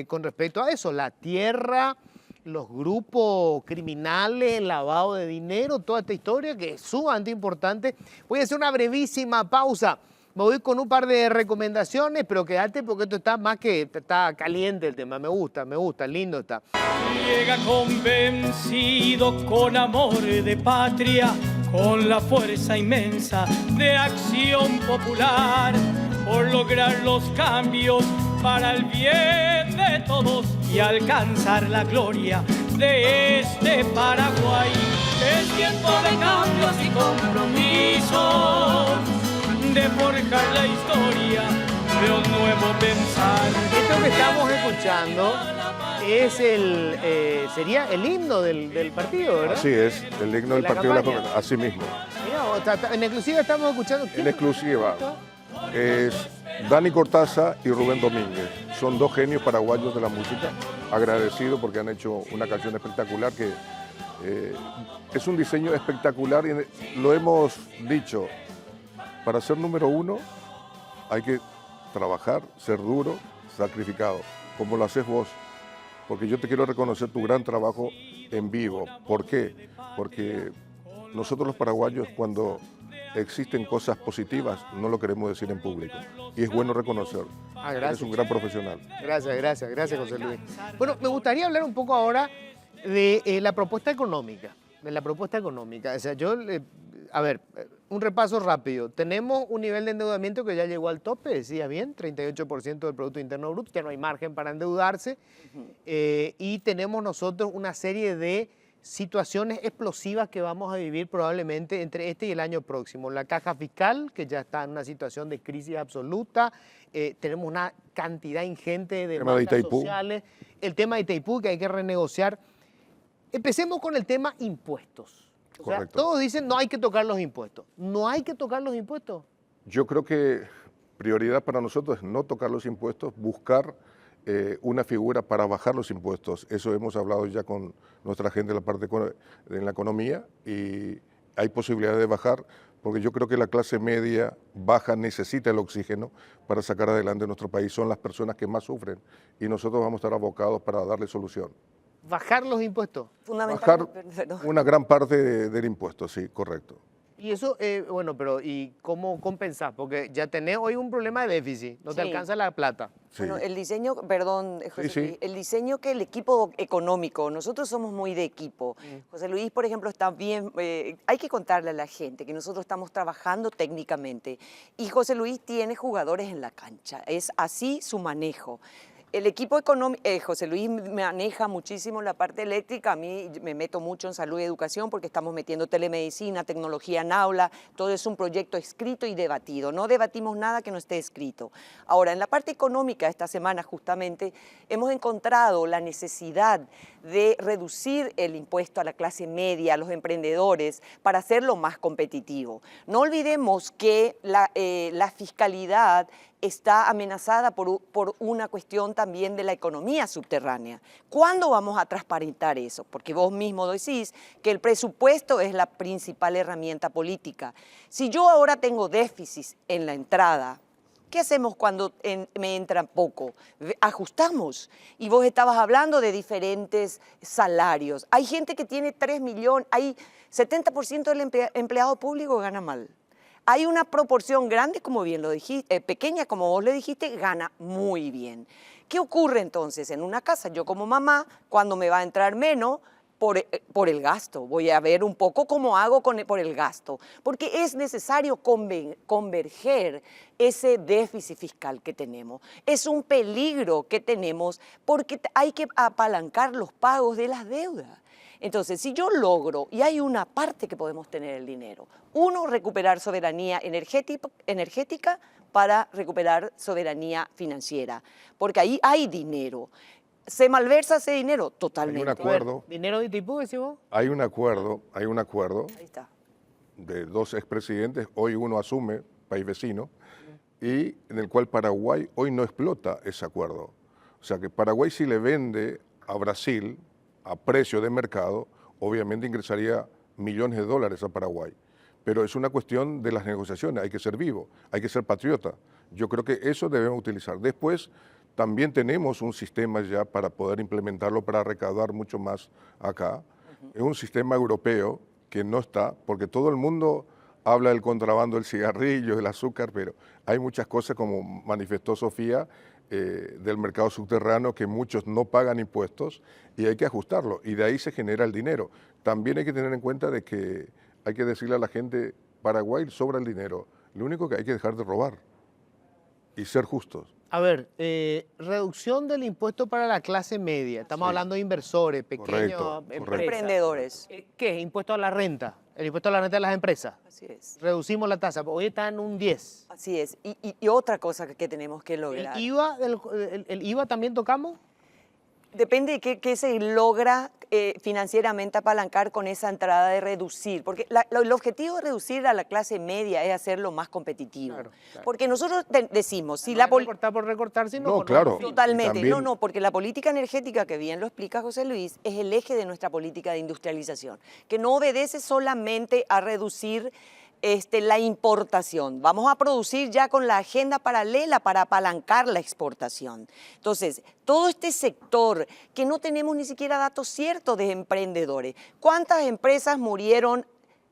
con respecto a eso, la tierra, los grupos criminales, el lavado de dinero, toda esta historia que es sumamente importante. Voy a hacer una brevísima pausa. Me voy con un par de recomendaciones, pero quédate porque esto está más que, está caliente el tema, me gusta, lindo está. Llega convencido con amor de patria, con la fuerza inmensa de acción popular, por lograr los cambios para el bien de todos y alcanzar la gloria de este Paraguay. Es tiempo de cambios y compromisos, de forjar la historia de un nuevo pensar. Esto que estamos escuchando es sería el himno del partido, ¿verdad? Así es, el himno del la Partido de la campaña. Comunidad, así mismo. Mira, en exclusiva estamos escuchando. En exclusiva es Dani Cortázar y Rubén Domínguez. Son dos genios paraguayos de la música, agradecidos porque han hecho una canción espectacular que es un diseño espectacular y lo hemos dicho, para ser número uno hay que trabajar, ser duro, sacrificado, como lo haces vos, porque yo te quiero reconocer tu gran trabajo en vivo. ¿Por qué? Porque nosotros los paraguayos cuando existen cosas positivas no lo queremos decir en público y es bueno reconocer. Gracias. Eres un gran profesional. Gracias, José Luis. Bueno, me gustaría hablar un poco ahora de la propuesta económica. O sea, a ver, un repaso rápido. Tenemos un nivel de endeudamiento que ya llegó al tope, decía bien, 38% del Producto Interno Bruto, ya no hay margen para endeudarse. Y tenemos nosotros una serie de situaciones explosivas que vamos a vivir probablemente entre este y el año próximo. La caja fiscal, que ya está en una situación de crisis absoluta. Tenemos una cantidad ingente de demandas sociales. El tema de Itaipú, que hay que renegociar. Empecemos con el tema impuestos. O sea, todos dicen no hay que tocar los impuestos. ¿No hay que tocar los impuestos? Yo creo que prioridad para nosotros es no tocar los impuestos, buscar una figura para bajar los impuestos. Eso hemos hablado ya con nuestra gente en la economía y hay posibilidad de bajar porque yo creo que la clase media baja necesita el oxígeno para sacar adelante nuestro país. Son las personas que más sufren y nosotros vamos a estar abocados para darle solución. ¿Bajar los impuestos? Bajar una gran parte del impuesto, sí, correcto. Y eso, bueno, pero ¿y cómo compensar? Porque ya tenés hoy un problema de déficit, no te alcanza la plata. Sí. Bueno, el diseño, perdón, José Luis, el diseño que el equipo económico, nosotros somos muy de equipo. José Luis, por ejemplo, está bien, hay que contarle a la gente que nosotros estamos trabajando técnicamente y José Luis tiene jugadores en la cancha, es así su manejo. El equipo económico, José Luis maneja muchísimo la parte eléctrica, a mí me meto mucho en salud y educación porque estamos metiendo telemedicina, tecnología en aula, todo es un proyecto escrito y debatido, no debatimos nada que no esté escrito. Ahora, en la parte económica, esta semana justamente, hemos encontrado la necesidad de reducir el impuesto a la clase media, a los emprendedores, para hacerlo más competitivo. No olvidemos que la fiscalidad está amenazada por una cuestión también de la economía subterránea. ¿Cuándo vamos a transparentar eso? Porque vos mismo decís que el presupuesto es la principal herramienta política. Si yo ahora tengo déficit en la entrada, ¿qué hacemos cuando me entra poco? Ajustamos. Y vos estabas hablando de diferentes salarios. Hay gente que tiene 3 millones, hay 70% del empleado público que gana mal. Hay una proporción grande, como bien lo dijiste, pequeña, como vos le dijiste, gana muy bien. ¿Qué ocurre entonces en una casa? Yo como mamá, cuando me va a entrar menos, por el gasto. Voy a ver un poco cómo hago por el gasto, porque es necesario converger ese déficit fiscal que tenemos. Es un peligro que tenemos porque hay que apalancar los pagos de las deudas. Entonces, si yo logro, y hay una parte que podemos tener el dinero, uno, recuperar soberanía energética para recuperar soberanía financiera, porque ahí hay dinero. ¿Se malversa ese dinero? Totalmente. Hay un acuerdo. ¿Dinero de tipo, decimos? Hay un acuerdo Ahí está. de dos expresidentes, hoy uno asume, país vecino, y en el cual Paraguay hoy no explota ese acuerdo. O sea que Paraguay si le vende a Brasil a precio de mercado, obviamente ingresaría millones de dólares a Paraguay. Pero es una cuestión de las negociaciones, hay que ser vivo, hay que ser patriota. Yo creo que eso debemos utilizar. Después, también tenemos un sistema ya para poder implementarlo, para recaudar mucho más acá. Es un sistema europeo que no está, porque todo el mundo habla del contrabando del cigarrillo, del azúcar, pero hay muchas cosas, como manifestó Sofía, del mercado subterráneo, que muchos no pagan impuestos y hay que ajustarlo, y de ahí se genera el dinero. También hay que tener en cuenta de que hay que decirle a la gente, Paraguay sobra el dinero, lo único que hay que dejar de robar y ser justos. A ver, reducción del impuesto para la clase media. Estamos hablando de inversores, pequeños Correcto. empresas. Emprendedores. ¿Qué es? Impuesto a la renta. El impuesto a la renta de las empresas. Así es. Reducimos la tasa. Hoy está en un 10. Así es. Y otra cosa que tenemos que ¿El lograr. IVA, el IVA también tocamos? Depende de qué se logra financieramente apalancar con esa entrada de reducir, porque el objetivo de reducir a la clase media es hacerlo más competitivo. Claro, claro. Porque nosotros decimos, si No la es recortar por recortar, sino No, por claro. Totalmente, También- no, porque la política energética, que bien lo explica José Luis, es el eje de nuestra política de industrialización, que no obedece solamente a reducir la importación. Vamos a producir ya con la agenda paralela para apalancar la exportación. Entonces, todo este sector que no tenemos ni siquiera datos ciertos de emprendedores. ¿Cuántas empresas murieron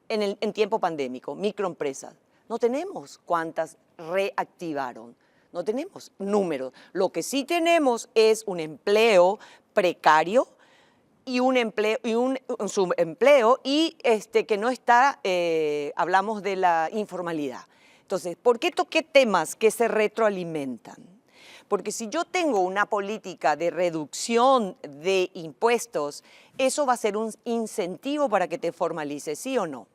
en tiempo pandémico? Microempresas. No tenemos cuántas reactivaron. No tenemos números. Lo que sí tenemos es un empleo precario y un subempleo y que no está, hablamos de la informalidad. Entonces, ¿por qué toqué temas que se retroalimentan? Porque si yo tengo una política de reducción de impuestos, eso va a ser un incentivo para que te formalices, ¿sí o no?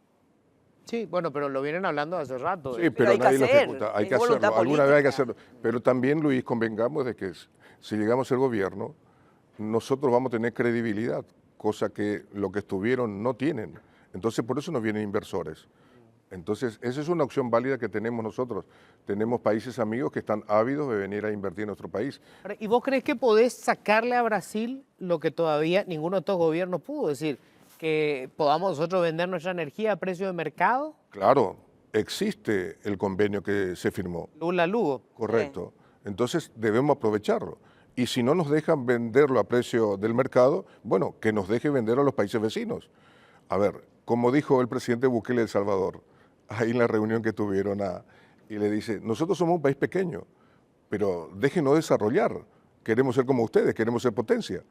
Sí, bueno, pero lo vienen hablando hace rato. Sí, pero hay que nadie lo hacer, ejecuta. Hay es que voluntad hacerlo, alguna vez hay que política. hacerlo. Pero también, Luis, convengamos de que si llegamos a ser gobierno, nosotros vamos a tener credibilidad, cosa que lo que estuvieron no tienen. Entonces, por eso nos vienen inversores. Entonces, esa es una opción válida que tenemos nosotros. Tenemos países amigos que están ávidos de venir a invertir en nuestro país. Ahora, ¿y vos crees que podés sacarle a Brasil lo que todavía ninguno de estos gobiernos pudo? Es decir, que podamos nosotros vender nuestra energía a precio de mercado. Claro, existe el convenio que se firmó, Lula-Lugo. correcto. Entonces, debemos aprovecharlo. Y si no nos dejan venderlo a precio del mercado, bueno, que nos deje vender a los países vecinos. A ver, como dijo el presidente Bukele de El Salvador, ahí en la reunión que tuvieron, y le dice, nosotros somos un país pequeño, pero déjenos desarrollar, queremos ser como ustedes, queremos ser potencia.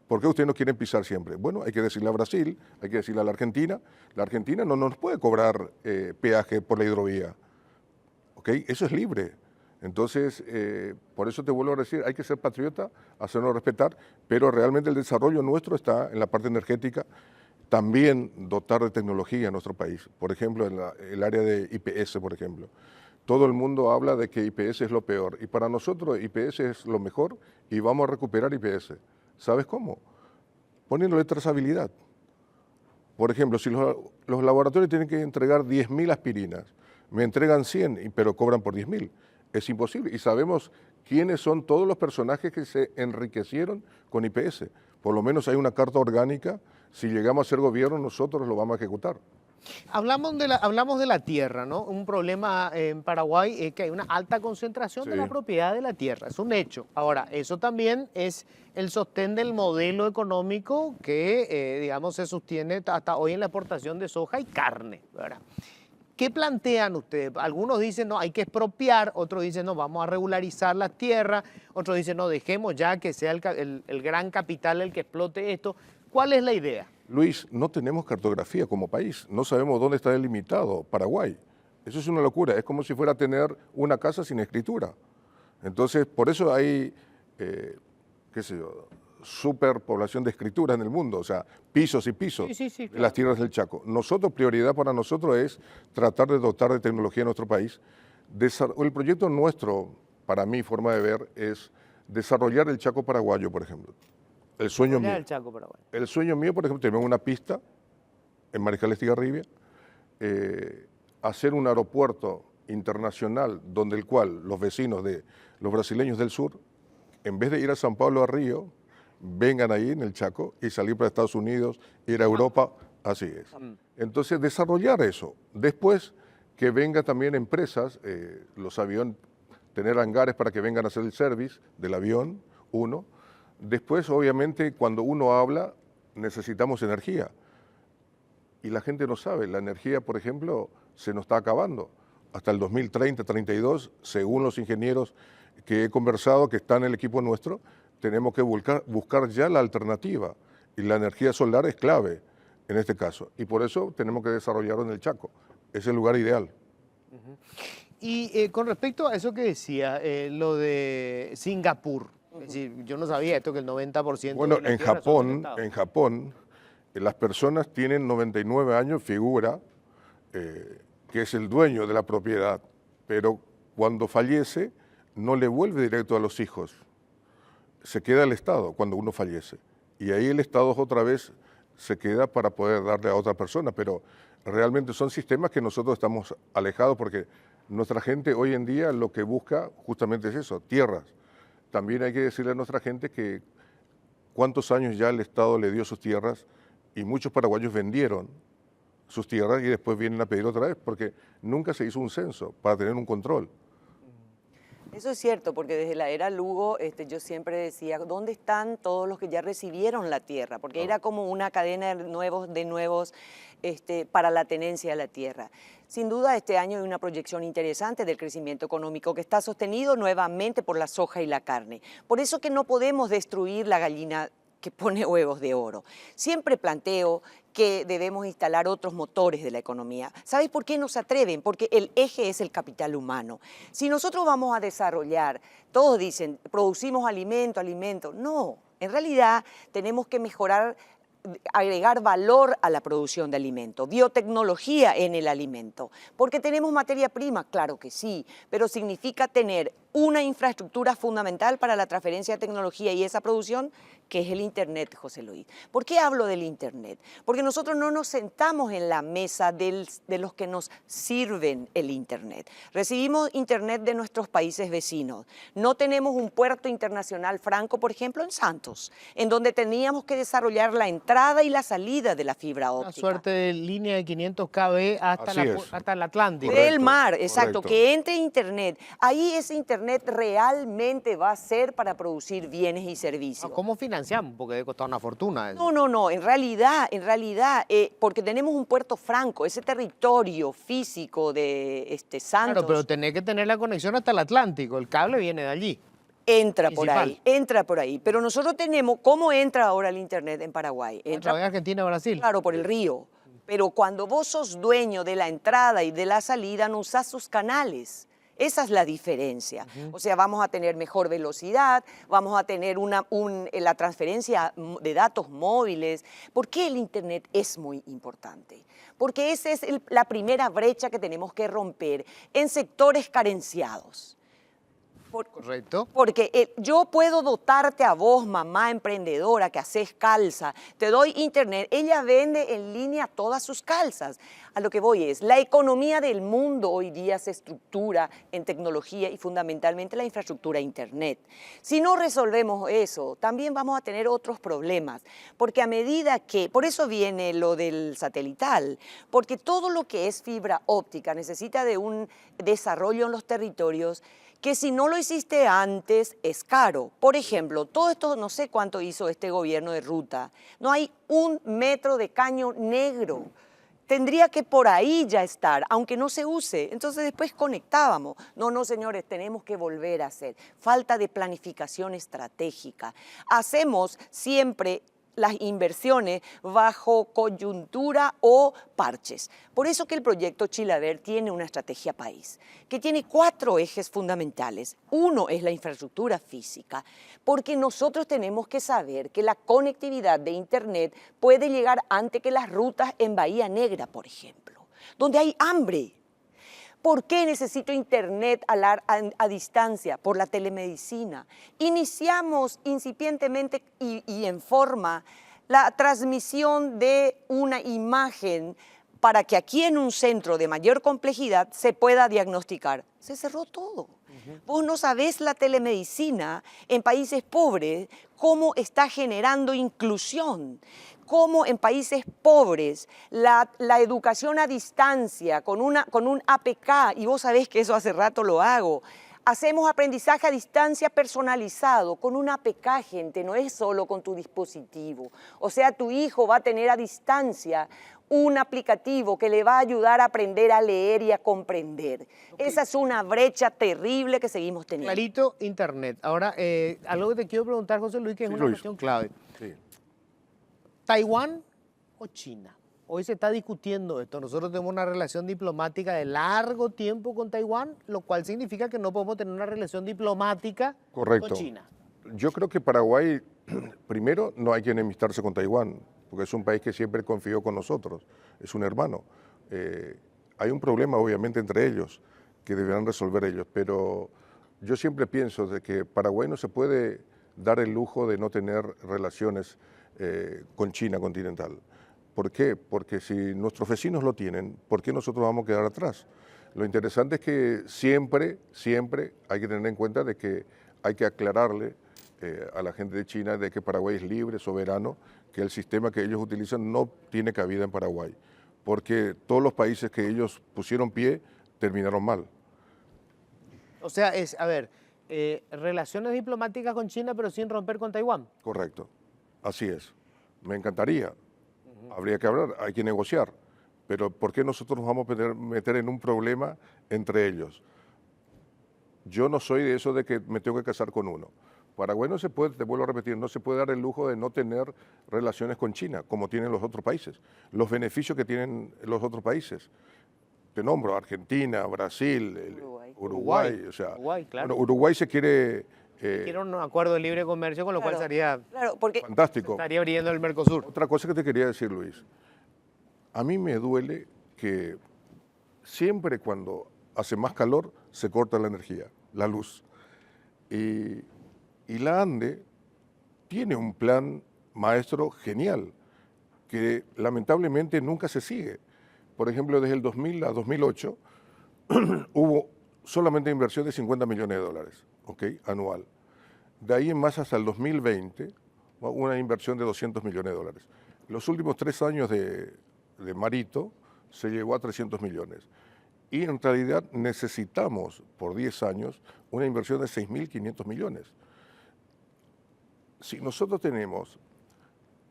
¿Por qué ustedes no quieren pisar siempre? Bueno, hay que decirle a Brasil, hay que decirle a la Argentina no nos puede cobrar peaje por la hidrovía, ¿ok? Eso es libre. Entonces, por eso te vuelvo a decir, hay que ser patriota, hacernos respetar, pero realmente el desarrollo nuestro está en la parte energética, también dotar de tecnología a nuestro país. Por ejemplo, en el área de IPS, por ejemplo. Todo el mundo habla de que IPS es lo peor, y para nosotros IPS es lo mejor, y vamos a recuperar IPS. ¿Sabes cómo? Poniéndole trazabilidad. Por ejemplo, si los laboratorios tienen que entregar 10.000 aspirinas, me entregan 100, pero cobran por 10.000. Es imposible. Y sabemos quiénes son todos los personajes que se enriquecieron con IPS. Por lo menos hay una carta orgánica. Si llegamos a ser gobierno, nosotros lo vamos a ejecutar. Hablamos de la tierra, ¿no? Un problema en Paraguay es que hay una alta concentración de Sí. la propiedad de la tierra, es un hecho. Ahora, eso también es el sostén del modelo económico que, digamos, se sostiene hasta hoy en la exportación de soja y carne, ¿verdad? ¿Qué plantean ustedes? Algunos dicen, no, hay que expropiar, otros dicen, no, vamos a regularizar las tierras, otros dicen, no, dejemos ya que sea el gran capital el que explote esto. ¿Cuál es la idea? Luis, no tenemos cartografía como país, no sabemos dónde está delimitado Paraguay. Eso es una locura, es como si fuera a tener una casa sin escritura. Entonces, por eso hay, qué sé yo, superpoblación de escritura en el mundo, o sea, pisos y pisos Sí, de claro. las tierras del Chaco. Prioridad para nosotros es tratar de dotar de tecnología a nuestro país. El proyecto nuestro, para mi forma de ver, es desarrollar el Chaco paraguayo, por ejemplo. El sueño mío. El Chaco, Paraguay. El sueño mío, por ejemplo, tener una pista en Mariscal Estigarribia, hacer un aeropuerto internacional donde el cual los vecinos de los brasileños del sur, en vez de ir a San Pablo a Río, vengan ahí en el Chaco y salir para Estados Unidos, ir a Europa, así es. Entonces, desarrollar eso. Después, que vengan también empresas, los aviones, tener hangares para que vengan a hacer el service del avión, uno. Después, obviamente, cuando uno habla, necesitamos energía. Y la gente no sabe, la energía, por ejemplo, se nos está acabando. Hasta el 2030, 32, según los ingenieros que he conversado, que están en el equipo nuestro, tenemos que buscar ya la alternativa. Y la energía solar es clave en este caso. Y por eso tenemos que desarrollarlo en el Chaco. Es el lugar ideal. Y con respecto a eso que decía, lo de Singapur, es decir, yo no sabía esto que el 90% Bueno, de la en tierra son del Estado. Japón, las personas tienen 99 años, figura que es el dueño de la propiedad, pero cuando fallece no le vuelve directo a los hijos, se queda el Estado cuando uno fallece. Y ahí el Estado otra vez se queda para poder darle a otra persona, pero realmente son sistemas que nosotros estamos alejados porque nuestra gente hoy en día lo que busca justamente es eso, tierras. También hay que decirle a nuestra gente que cuántos años ya el Estado le dio sus tierras y muchos paraguayos vendieron sus tierras y después vienen a pedir otra vez porque nunca se hizo un censo para tener un control. Eso es cierto, porque desde la era Lugo yo siempre decía, ¿dónde están todos los que ya recibieron la tierra? Porque era como una cadena de nuevos para la tenencia de la tierra. Sin duda, este año hay una proyección interesante del crecimiento económico que está sostenido nuevamente por la soja y la carne. Por eso que no podemos destruir la gallina que pone huevos de oro. Siempre planteo que debemos instalar otros motores de la economía. ¿Sabes por qué no se atreven? Porque el eje es el capital humano. Si nosotros vamos a desarrollar, todos dicen, producimos alimento. No, en realidad tenemos que mejorar, agregar valor a la producción de alimento, biotecnología en el alimento. ¿Porque tenemos materia prima? Claro que sí, pero significa tener una infraestructura fundamental para la transferencia de tecnología y esa producción, que es el Internet, José Luis. ¿Por qué hablo del Internet? Porque nosotros no nos sentamos en la mesa de los que nos sirven el Internet. Recibimos Internet de nuestros países vecinos. No tenemos un puerto internacional franco, por ejemplo, en Santos, en donde teníamos que desarrollar la entrada y la salida de la fibra óptica. Una suerte de línea de 500 kb hasta el Atlántico. Del mar, exacto, correcto. que entre Internet. Ahí ese Internet realmente va a ser para producir bienes y servicios. ¿Cómo financiamos? Porque debe costar una fortuna. Eso. No, en realidad, porque tenemos un puerto franco, ese territorio físico de Santos. Claro, pero tenés que tener la conexión hasta el Atlántico, el cable viene de allí. Entra Principal. por ahí. Pero nosotros tenemos, ¿cómo entra ahora el Internet en Paraguay? A través de Argentina, Brasil. Claro, por el río. Pero cuando vos sos dueño de la entrada y de la salida, no usás sus canales. Esa es la diferencia. O sea, vamos a tener mejor velocidad, vamos a tener la transferencia de datos móviles. ¿Por qué el Internet es muy importante? Porque esa es la primera brecha que tenemos que romper en sectores carenciados. Correcto. Porque yo puedo dotarte a vos, mamá emprendedora, que haces calza, te doy Internet, ella vende en línea todas sus calzas. A lo que voy es, la economía del mundo hoy día se estructura en tecnología y fundamentalmente la infraestructura Internet. Si no resolvemos eso, también vamos a tener otros problemas, porque a medida que, por eso viene lo del satelital, porque todo lo que es fibra óptica necesita de un desarrollo en los territorios que si no lo hiciste antes es caro. Por ejemplo, todo esto, no sé cuánto hizo este gobierno de ruta, no hay 1 metro de caño negro. Tendría que por ahí ya estar, aunque no se use. Entonces después conectábamos. No, señores, tenemos que volver a hacer. Falta de planificación estratégica. Hacemos siempre las inversiones bajo coyuntura o parches. Por eso que el proyecto Chilaver tiene una estrategia país, que tiene 4 ejes fundamentales. Uno es la infraestructura física, porque nosotros tenemos que saber que la conectividad de Internet puede llegar antes que las rutas en Bahía Negra, por ejemplo, donde hay hambre. ¿Por qué necesito Internet a distancia? Por la telemedicina. Iniciamos incipientemente y en forma la transmisión de una imagen para que aquí en un centro de mayor complejidad se pueda diagnosticar. Se cerró todo. Vos no sabés la telemedicina en países pobres cómo está generando inclusión, cómo en países pobres la educación a distancia con un APK, y vos sabés que eso hace rato lo hago, hacemos aprendizaje a distancia personalizado con un APK, gente, no es solo con tu dispositivo. O sea, tu hijo va a tener a distancia un aplicativo que le va a ayudar a aprender a leer y a comprender. Okay. Esa es una brecha terrible que seguimos teniendo. Clarito, Internet. Ahora, algo que te quiero preguntar, José Luis, que es una cuestión clave. Sí. ¿Taiwán o China? Hoy se está discutiendo esto. Nosotros tenemos una relación diplomática de largo tiempo con Taiwán, lo cual significa que no podemos tener una relación diplomática con China. Yo creo que Paraguay, primero, no hay que enemistarse con Taiwán, porque es un país que siempre confió con nosotros, es un hermano. Hay un problema, obviamente, entre ellos, que deberán resolver ellos, pero yo siempre pienso de que Paraguay no se puede dar el lujo de no tener relaciones con China continental. ¿Por qué? Porque si nuestros vecinos lo tienen, ¿por qué nosotros vamos a quedar atrás? Lo interesante es que siempre hay que tener en cuenta de que hay que aclararle a la gente de China de que Paraguay es libre, soberano, que el sistema que ellos utilizan no tiene cabida en Paraguay, porque todos los países que ellos pusieron pie terminaron mal. O sea, relaciones diplomáticas con China, pero sin romper con Taiwán. Correcto, así es. Me encantaría. Habría que hablar, hay que negociar, pero ¿por qué nosotros nos vamos a meter en un problema entre ellos? Yo no soy de eso de que me tengo que casar con uno. Paraguay no se puede, te vuelvo a repetir, no se puede dar el lujo de no tener relaciones con China, como tienen los otros países. Los beneficios que tienen los otros países. Te nombro Argentina, Brasil, Uruguay. O sea, Uruguay, claro. Bueno, Uruguay se quiere... Quiere un acuerdo de libre comercio, con lo cual sería fantástico. Estaría abriendo el Mercosur. Otra cosa que te quería decir, Luis. A mí me duele que siempre cuando hace más calor se corta la energía, la luz. Y la ANDE tiene un plan maestro genial que lamentablemente nunca se sigue. Por ejemplo, desde el 2000 a 2008 hubo solamente inversión de $50 millones, ¿okay? Anual. De ahí en más hasta el 2020, una inversión de $200 millones. Los últimos 3 años de Marito se llegó a 300 millones. Y en realidad necesitamos, por 10 años, una inversión de 6.500 millones. Si nosotros tenemos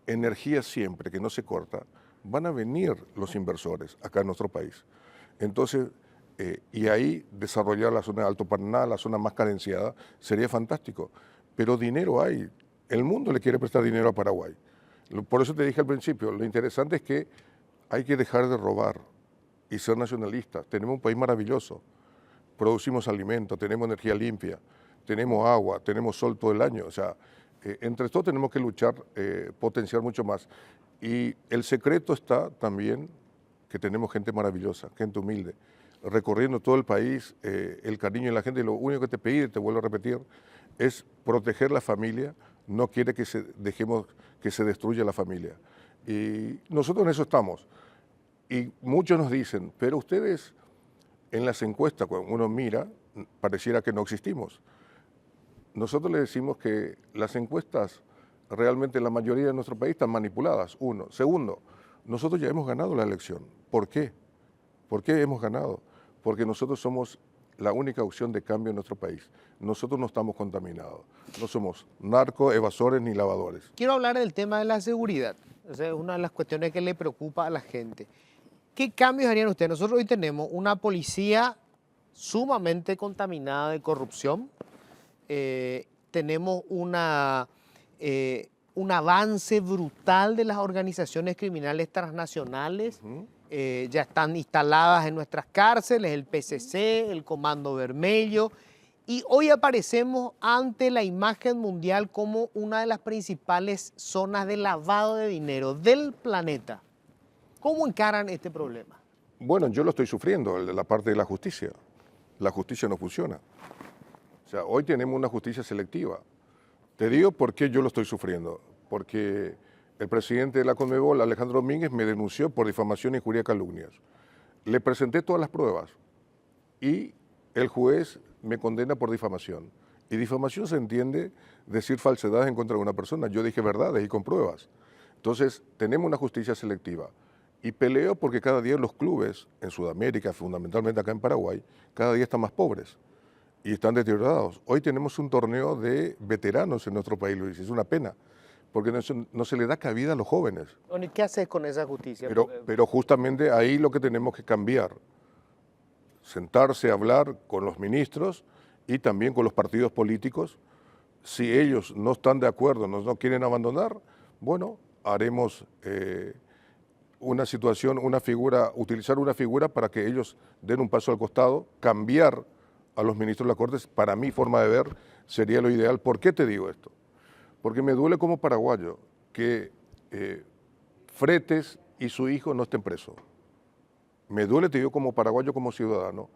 energía siempre, que no se corta, van a venir los inversores acá en nuestro país. Entonces, y ahí desarrollar la zona de Alto Paraná, la zona más carenciada, sería fantástico. Pero dinero hay. El mundo le quiere prestar dinero a Paraguay. Por eso te dije al principio, lo interesante es que hay que dejar de robar y ser nacionalistas. Tenemos un país maravilloso. Producimos alimentos, tenemos energía limpia, tenemos agua, tenemos sol todo el año. O sea, entre todos tenemos que luchar, potenciar mucho más. Y el secreto está también que tenemos gente maravillosa, gente humilde, recorriendo todo el país, el cariño de la gente. Y lo único que te pedí, te vuelvo a repetir, es proteger la familia. No quiere que dejemos que se destruya la familia. Y nosotros en eso estamos. Y muchos nos dicen, pero ustedes en las encuestas, cuando uno mira, pareciera que no existimos. Nosotros le decimos que las encuestas, realmente la mayoría de nuestro país están manipuladas, uno. Segundo, nosotros ya hemos ganado la elección. ¿Por qué? ¿Por qué hemos ganado? Porque nosotros somos la única opción de cambio en nuestro país. Nosotros no estamos contaminados. No somos narcos, evasores ni lavadores. Quiero hablar del tema de la seguridad. O sea, es una de las cuestiones que le preocupa a la gente. ¿Qué cambios harían ustedes? Nosotros hoy tenemos una policía sumamente contaminada de corrupción. Tenemos una un avance brutal de las organizaciones criminales transnacionales. Ya están instaladas en nuestras cárceles, el PCC, el Comando Vermelho, y hoy aparecemos ante la imagen mundial como una de las principales zonas de lavado de dinero del planeta. ¿Cómo encaran este problema? Bueno, yo lo estoy sufriendo, el de la parte de la justicia. La justicia no funciona. O sea, hoy tenemos una justicia selectiva. Te digo por qué yo lo estoy sufriendo. Porque el presidente de la Conmebol, Alejandro Domínguez, me denunció por difamación, injuria y calumnias. Le presenté todas las pruebas y el juez me condena por difamación. Y difamación se entiende decir falsedades en contra de una persona. Yo dije verdades y con pruebas. Entonces, tenemos una justicia selectiva. Y peleo porque cada día los clubes en Sudamérica, fundamentalmente acá en Paraguay, cada día están más pobres y están deteriorados. Hoy tenemos un torneo de veteranos en nuestro país, Luis, es una pena, porque no se le da cabida a los jóvenes. Bueno, ¿y qué haces con esa justicia? Pero justamente ahí lo que tenemos que cambiar, sentarse a hablar con los ministros y también con los partidos políticos. Si ellos no están de acuerdo, no quieren abandonar, bueno, haremos una situación, una figura, utilizar una figura para que ellos den un paso al costado, cambiar a los ministros de la Corte. Para mi forma de ver, sería lo ideal. ¿Por qué te digo esto? Porque me duele como paraguayo que Fretes y su hijo no estén presos. Me duele, te digo, como paraguayo, como ciudadano,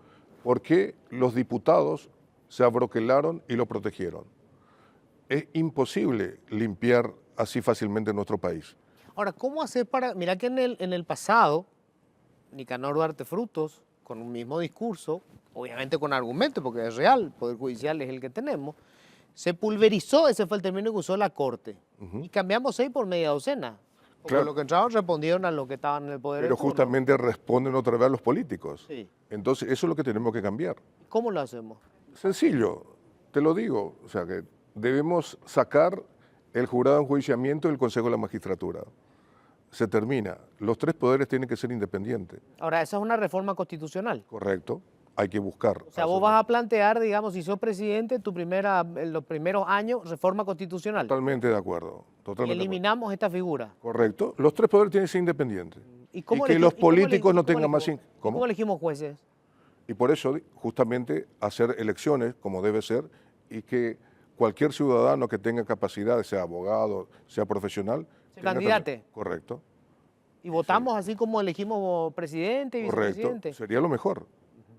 porque los diputados se abroquelaron y lo protegieron. Es imposible limpiar así fácilmente nuestro país. Ahora, ¿cómo hacer para...? Mira que en el pasado, Nicanor Duarte Frutos, con un mismo discurso, obviamente con argumentos, porque es real, el Poder Judicial es el que tenemos, se pulverizó, ese fue el término que usó la Corte, y cambiamos 6 por media docena. Porque Claro. los que entraron respondieron a los que estaban en el poder. Pero en turno. justamente responden otra vez a los políticos. Sí. Entonces, eso es lo que tenemos que cambiar. ¿Cómo lo hacemos? Sencillo, te lo digo. O sea, que debemos sacar el jurado de enjuiciamiento y el Consejo de la Magistratura. Se termina. Los 3 poderes tienen que ser independientes. Ahora, esa es una reforma constitucional. Correcto. Hay que buscar. O sea, vos vas a plantear, digamos, si sos presidente, en los primeros años, reforma constitucional. Totalmente de acuerdo. Y Totalmente eliminamos esta figura. Correcto. Los 3 poderes tienen que ser independientes. ¿Y que los políticos no tengan más... ¿Cómo elegimos jueces? Y por eso, justamente, hacer elecciones como debe ser y que cualquier ciudadano que tenga capacidad, sea abogado, sea profesional... Se tenga candidate. también- Correcto. Y votamos así como elegimos presidente y vicepresidente. Correcto. Sería lo mejor.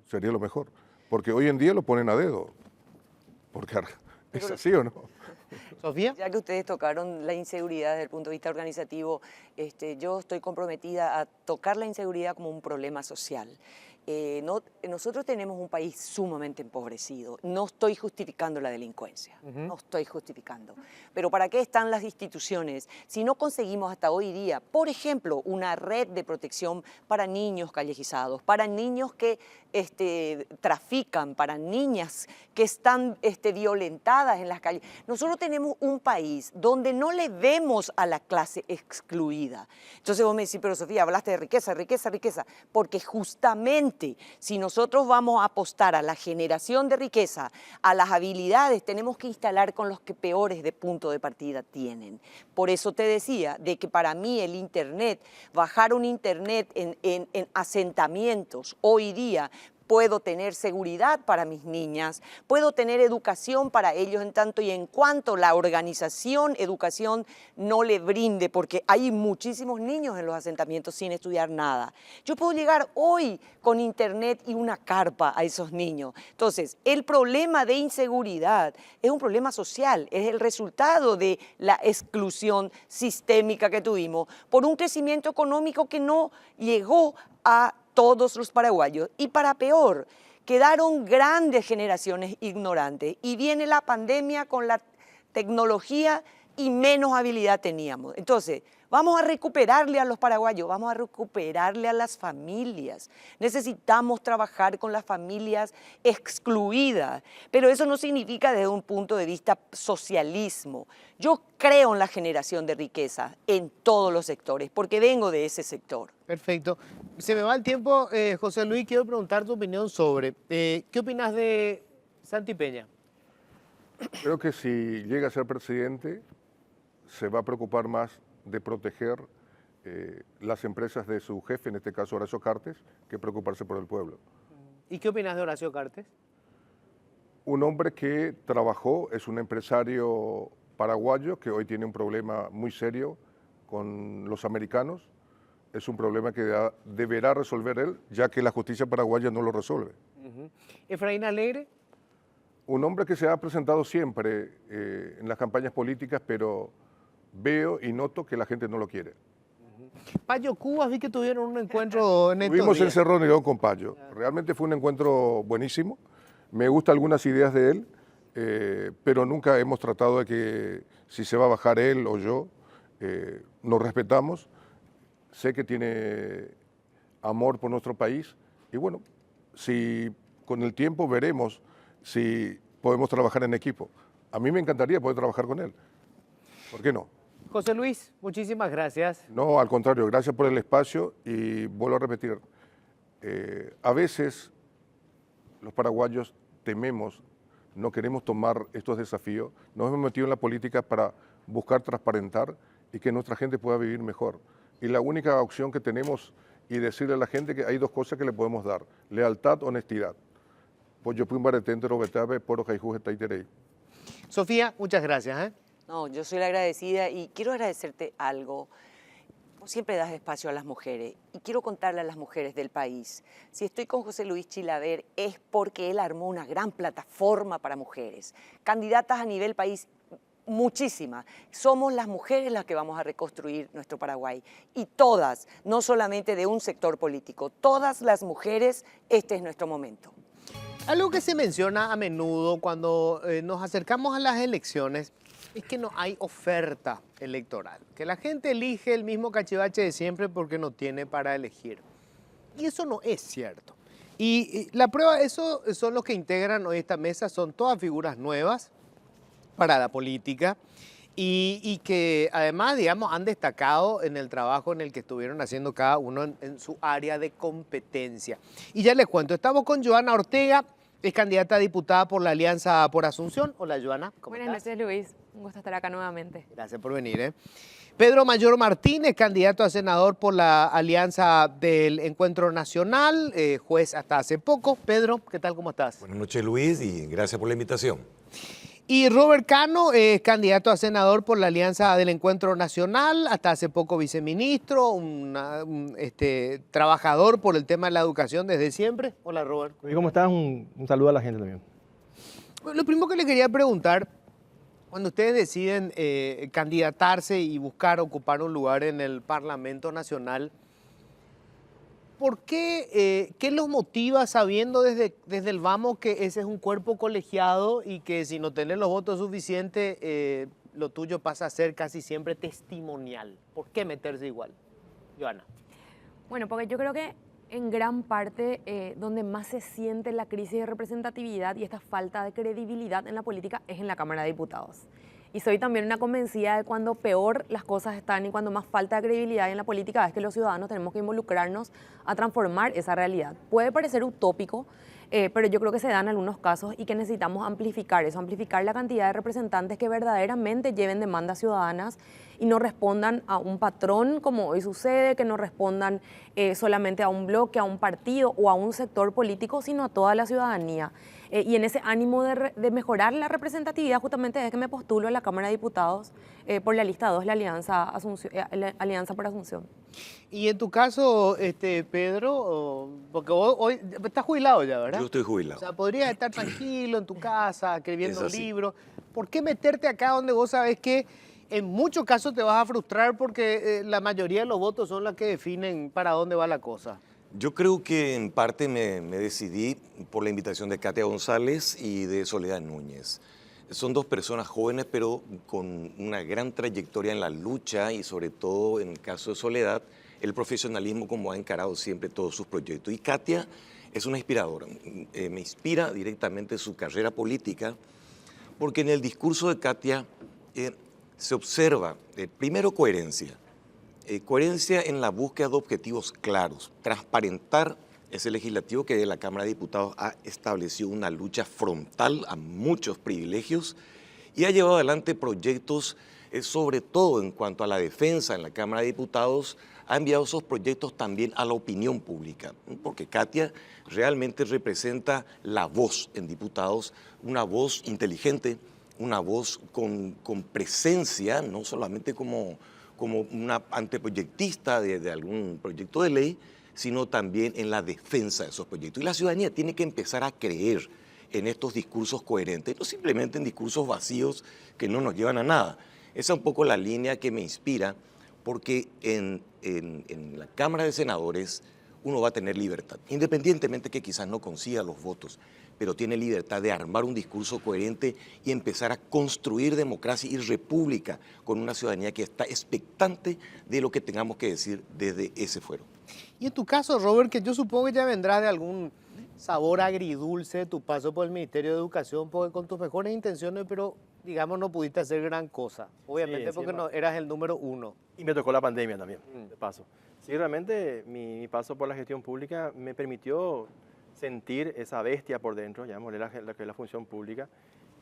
Sería lo mejor. Porque hoy en día lo ponen a dedo. Porque ¿es así o no? Sofía. Ya que ustedes tocaron la inseguridad desde el punto de vista organizativo, yo estoy comprometida a tocar la inseguridad como un problema social. Nosotros tenemos un país sumamente empobrecido. No estoy justificando la delincuencia, no estoy justificando. Pero ¿para qué están las instituciones si no conseguimos hasta hoy día, por ejemplo, una red de protección para niños callejizados, para niños que trafican, para niñas que están violentadas en las calles? Nosotros tenemos un país donde no le vemos a la clase excluida. Entonces vos me decís, pero Sofía, hablaste de riqueza, riqueza, riqueza, porque justamente si nosotros vamos a apostar a la generación de riqueza, a las habilidades, tenemos que instalar con los que peores de punto de partida tienen. Por eso te decía de que para mí el Internet, bajar un Internet en asentamientos hoy día, puedo tener seguridad para mis niñas, puedo tener educación para ellos en tanto y en cuanto la organización educación no le brinde, porque hay muchísimos niños en los asentamientos sin estudiar nada. Yo puedo llegar hoy con internet y una carpa a esos niños. Entonces, el problema de inseguridad es un problema social, es el resultado de la exclusión sistémica que tuvimos por un crecimiento económico que no llegó a todos los paraguayos. Y para peor, quedaron grandes generaciones ignorantes y viene la pandemia con la tecnología y menos habilidad teníamos. Entonces, vamos a recuperarle a los paraguayos, vamos a recuperarle a las familias. Necesitamos trabajar con las familias excluidas, pero eso no significa desde un punto de vista socialismo. Yo creo en la generación de riqueza en todos los sectores, porque vengo de ese sector. Perfecto. Se me va el tiempo, José Luis, quiero preguntar tu opinión sobre, ¿qué opinas de Santi Peña? Creo que si llega a ser presidente, se va a preocupar más de proteger las empresas de su jefe, en este caso Horacio Cartes, que preocuparse por el pueblo. ¿Y qué opinas de Horacio Cartes? Un hombre que trabajó, es un empresario paraguayo que hoy tiene un problema muy serio con los americanos. Es un problema que deberá resolver él, ya que la justicia paraguaya no lo resuelve. Efraín Alegre. Un hombre que se ha presentado siempre en las campañas políticas, pero veo y noto que la gente no lo quiere. Payo Cubas, vi que tuvieron un encuentro en estos Tuvimos en días. Cerro Negón con Payo. Realmente fue un encuentro buenísimo. Me gustan algunas ideas de él, pero nunca hemos tratado de que si se va a bajar él o yo, nos respetamos. Sé que tiene amor por nuestro país y bueno, si con el tiempo veremos si podemos trabajar en equipo. A mí me encantaría poder trabajar con él. ¿Por qué no? José Luis, muchísimas gracias. No, al contrario, gracias por el espacio y vuelvo a repetir, a veces los paraguayos tememos, no queremos tomar estos desafíos, nos hemos metido en la política para buscar transparentar y que nuestra gente pueda vivir mejor. Y la única opción que tenemos y decirle a la gente que hay dos cosas que le podemos dar, lealtad, honestidad. Pues yo fui un baretentero, betabe, poro, jaijú, taiterei. Sofía, muchas gracias. No, yo soy la agradecida y quiero agradecerte algo. Vos siempre das espacio a las mujeres y quiero contarle a las mujeres del país. Si estoy con José Luis Chilaver es porque él armó una gran plataforma para mujeres. Candidatas a nivel país, muchísimas. Somos las mujeres las que vamos a reconstruir nuestro Paraguay. Y todas, no solamente de un sector político, todas las mujeres, este es nuestro momento. Algo que se menciona a menudo cuando nos acercamos a las elecciones es que no hay oferta electoral, que la gente elige el mismo cachivache de siempre porque no tiene para elegir. Y eso no es cierto. Y la prueba de eso son los que integran hoy esta mesa, son todas figuras nuevas para la política y que además, digamos, han destacado en el trabajo en el que estuvieron haciendo cada uno en su área de competencia. Y ya les cuento, estamos con Joana Ortega, es candidata a diputada por la Alianza por Asunción. Hola, Joana. Buenas noches, Luis. Un gusto estar acá nuevamente. Gracias por venir. Pedro Mayor Martínez, candidato a senador por la Alianza del Encuentro Nacional, juez hasta hace poco. Pedro, ¿qué tal? ¿Cómo estás? Buenas noches, Luis, y gracias por la invitación. Y Robert Cano, candidato a senador por la Alianza del Encuentro Nacional, hasta hace poco viceministro, trabajador por el tema de la educación desde siempre. Hola, Robert. ¿Cómo estás? Un saludo a la gente también. Lo primero que le quería preguntar, cuando ustedes deciden candidatarse y buscar ocupar un lugar en el Parlamento Nacional, ¿por qué? ¿Qué los motiva sabiendo desde el vamos que ese es un cuerpo colegiado y que si no tenés los votos suficientes, lo tuyo pasa a ser casi siempre testimonial? ¿Por qué meterse igual? Joana. Bueno, porque yo creo que en gran parte donde más se siente la crisis de representatividad y esta falta de credibilidad en la política es en la Cámara de Diputados. Y soy también una convencida de cuando peor las cosas están y cuando más falta de credibilidad en la política es que los ciudadanos tenemos que involucrarnos a transformar esa realidad. Puede parecer utópico, pero yo creo que se dan algunos casos y que necesitamos amplificar eso, amplificar la cantidad de representantes que verdaderamente lleven demandas ciudadanas y no respondan a un patrón como hoy sucede, que no respondan solamente a un bloque, a un partido o a un sector político, sino a toda la ciudadanía. Y en ese ánimo de mejorar la representatividad, justamente es que me postulo a la Cámara de Diputados por la lista 2, la Alianza por Asunción. Y en tu caso, Pedro, porque vos hoy estás jubilado ya, ¿verdad? Yo estoy jubilado. O sea, podrías estar tranquilo en tu casa, escribiendo un Es así. libro. ¿Por qué meterte acá donde vos sabés que en muchos casos te vas a frustrar porque la mayoría de los votos son los que definen para dónde va la cosa? Yo creo que en parte me decidí por la invitación de Katia González y de Soledad Núñez. Son dos personas jóvenes, pero con una gran trayectoria en la lucha y sobre todo en el caso de Soledad, el profesionalismo como ha encarado siempre todos sus proyectos. Y Katia es una inspiradora. Me inspira directamente su carrera política, porque en el discurso de Katia se observa, primero, coherencia. Coherencia en la búsqueda de objetivos claros, transparentar ese legislativo que de la Cámara de Diputados ha establecido una lucha frontal a muchos privilegios y ha llevado adelante proyectos sobre todo en cuanto a la defensa en la Cámara de Diputados, ha enviado esos proyectos también a la opinión pública, porque Katia realmente representa la voz en diputados, una voz inteligente, una voz con presencia, no solamente como una anteproyectista de algún proyecto de ley, sino también en la defensa de esos proyectos. Y la ciudadanía tiene que empezar a creer en estos discursos coherentes, no simplemente en discursos vacíos que no nos llevan a nada. Esa es un poco la línea que me inspira, porque en la Cámara de Senadores uno va a tener libertad, independientemente que quizás no consiga los votos, pero tiene libertad de armar un discurso coherente y empezar a construir democracia y república con una ciudadanía que está expectante de lo que tengamos que decir desde ese fuero. Y en tu caso, Robert, que yo supongo que ya vendrás de algún sabor agridulce de tu paso por el Ministerio de Educación, porque con tus mejores intenciones, pero digamos no pudiste hacer gran cosa, obviamente Sí, porque sí, no eras el número uno. Y me tocó la pandemia también, de paso. Sí, realmente mi paso por la gestión pública me permitió sentir esa bestia por dentro, llamémosle la que es la función pública,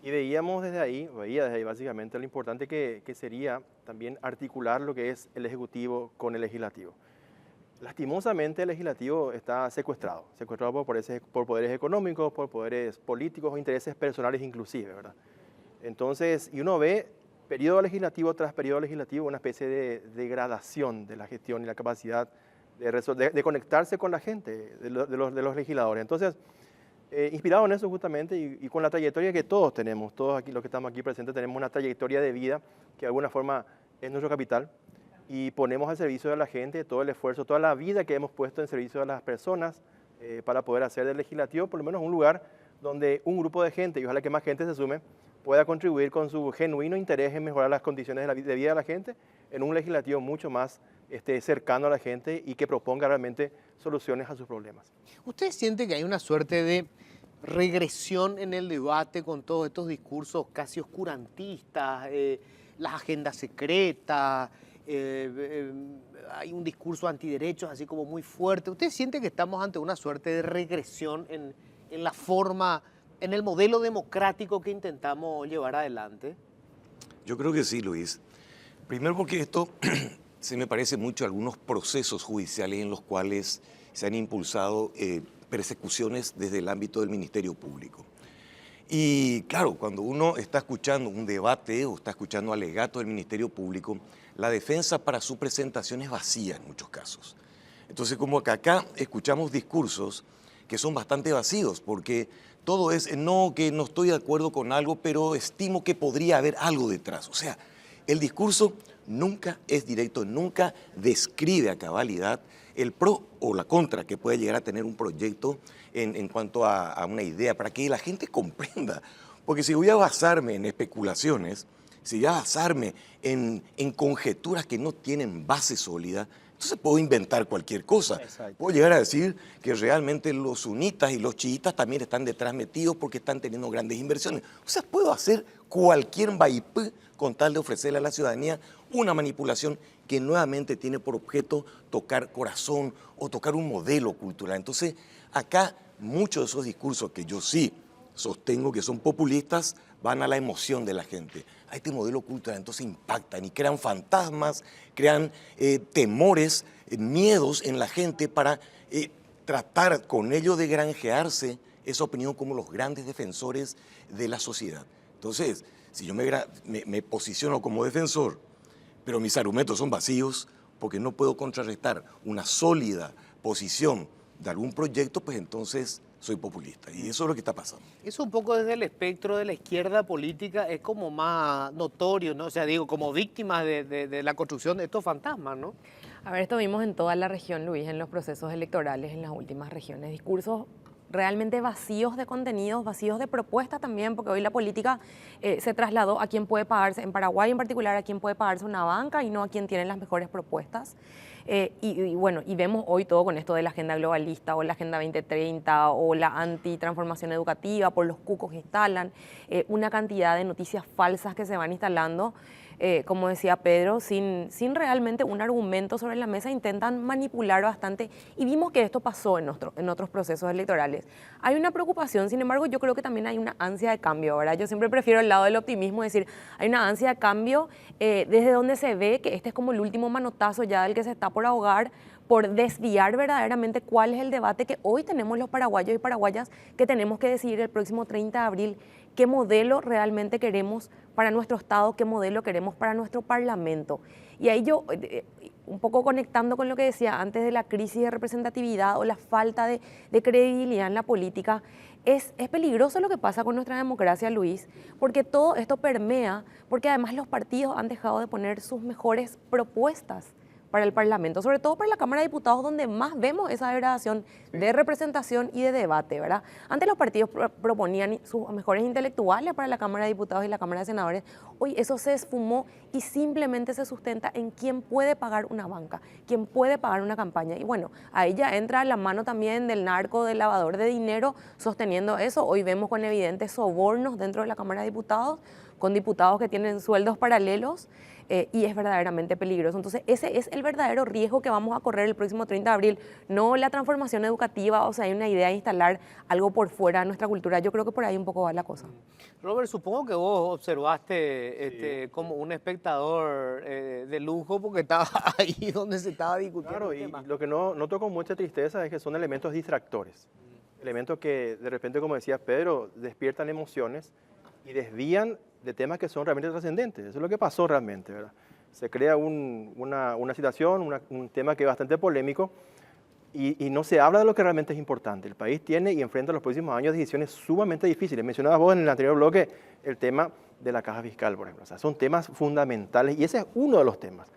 y veía desde ahí básicamente lo importante que sería también articular lo que es el Ejecutivo con el Legislativo. Lastimosamente el Legislativo está secuestrado por poderes económicos, por poderes políticos o intereses personales inclusive, ¿verdad? Entonces, y uno ve periodo legislativo tras periodo legislativo una especie de degradación de la gestión y la capacidad de conectarse con la gente, de los legisladores. Entonces, inspirado en eso justamente y con la trayectoria que todos tenemos, todos aquí los que estamos aquí presentes tenemos una trayectoria de vida que de alguna forma es nuestro capital y ponemos al servicio de la gente todo el esfuerzo, toda la vida que hemos puesto en servicio de las personas para poder hacer del legislativo por lo menos un lugar donde un grupo de gente, y ojalá que más gente se sume, pueda contribuir con su genuino interés en mejorar las condiciones de vida de la gente en un legislativo mucho más cercano a la gente y que proponga realmente soluciones a sus problemas. ¿Usted siente que hay una suerte de regresión en el debate con todos estos discursos casi oscurantistas, las agendas secretas, hay un discurso antiderechos así como muy fuerte? ¿Usted siente que estamos ante una suerte de regresión en la forma, en el modelo democrático que intentamos llevar adelante? Yo creo que sí, Luis. Primero porque esto se me parece mucho a algunos procesos judiciales en los cuales se han impulsado persecuciones desde el ámbito del Ministerio Público. Y claro, cuando uno está escuchando un debate o está escuchando alegatos del Ministerio Público, la defensa para su presentación es vacía en muchos casos. Entonces, como que acá escuchamos discursos que son bastante vacíos, porque todo es, no, que no estoy de acuerdo con algo, pero estimo que podría haber algo detrás. O sea, el discurso nunca es directo, nunca describe a cabalidad el pro o la contra que puede llegar a tener un proyecto en cuanto a una idea, para que la gente comprenda. Porque si voy a basarme en especulaciones, si voy a basarme en conjeturas que no tienen base sólida, entonces puedo inventar cualquier cosa. Exacto. Puedo llegar a decir que realmente los sunitas y los chiitas también están detrás metidos porque están teniendo grandes inversiones. O sea, puedo hacer cualquier vaipé con tal de ofrecerle a la ciudadanía una manipulación que nuevamente tiene por objeto tocar corazón o tocar un modelo cultural. Entonces, acá muchos de esos discursos que yo sí sostengo que son populistas van a la emoción de la gente, a este modelo cultural. Entonces impactan y crean fantasmas, crean temores, miedos en la gente para tratar con ello de granjearse esa opinión como los grandes defensores de la sociedad. Entonces, si yo me posiciono como defensor, pero mis argumentos son vacíos, porque no puedo contrarrestar una sólida posición de algún proyecto, pues entonces soy populista. Y eso es lo que está pasando. Eso un poco desde el espectro de la izquierda política es como más notorio, ¿no? O sea, digo, como víctimas de la construcción de estos fantasmas, ¿no? A ver, esto vimos en toda la región, Luis, en los procesos electorales en las últimas regiones. Discursos realmente vacíos de contenidos, vacíos de propuestas también, porque hoy la política se trasladó a quién puede pagarse, en Paraguay en particular, a quién puede pagarse una banca y no a quién tiene las mejores propuestas. Bueno, y vemos hoy todo con esto de la agenda globalista o la agenda 2030 o la antitransformación educativa por los cucos que instalan, una cantidad de noticias falsas que se van instalando. como decía Pedro, sin realmente un argumento sobre la mesa, intentan manipular bastante y vimos que esto pasó en otros procesos electorales. Hay una preocupación, sin embargo, yo creo que también hay una ansia de cambio, ¿verdad? Yo siempre prefiero el lado del optimismo, decir, hay una ansia de cambio desde donde se ve que este es como el último manotazo ya del que se está por ahogar, por desviar verdaderamente cuál es el debate que hoy tenemos los paraguayos y paraguayas, que tenemos que decidir el próximo 30 de abril qué modelo realmente queremos para nuestro Estado, qué modelo queremos para nuestro Parlamento. Y ahí yo, un poco conectando con lo que decía antes de la crisis de representatividad o la falta de credibilidad en la política, es peligroso lo que pasa con nuestra democracia, Luis, porque todo esto permea, porque además los partidos han dejado de poner sus mejores propuestas para el Parlamento, sobre todo para la Cámara de Diputados, donde más vemos esa degradación de representación y de debate, ¿verdad? Antes los partidos proponían sus mejores intelectuales para la Cámara de Diputados y la Cámara de Senadores. Hoy eso se esfumó y simplemente se sustenta en quién puede pagar una banca, quién puede pagar una campaña. Y bueno, ahí ya entra la mano también del narco, del lavador de dinero, sosteniendo eso. Hoy vemos con evidentes sobornos dentro de la Cámara de Diputados, con diputados que tienen sueldos paralelos. Y es verdaderamente peligroso. Entonces, ese es el verdadero riesgo que vamos a correr el próximo 30 de abril, no la transformación educativa, o sea, hay una idea de instalar algo por fuera de nuestra cultura. Yo creo que por ahí un poco va la cosa. Robert, supongo que vos observaste como un espectador de lujo porque estaba ahí donde se estaba discutiendo Claro, el y tema. lo que noto con mucha tristeza es que son elementos distractores. Elementos que de repente, como decía Pedro, despiertan emociones y desvían de temas que son realmente trascendentes. Eso es lo que pasó realmente, ¿verdad? Se crea una situación, un tema que es bastante polémico y no se habla de lo que realmente es importante. El país tiene y enfrenta en los próximos años decisiones sumamente difíciles. Mencionabas vos en el anterior bloque el tema de la caja fiscal, por ejemplo. O sea, son temas fundamentales y ese es uno de los temas.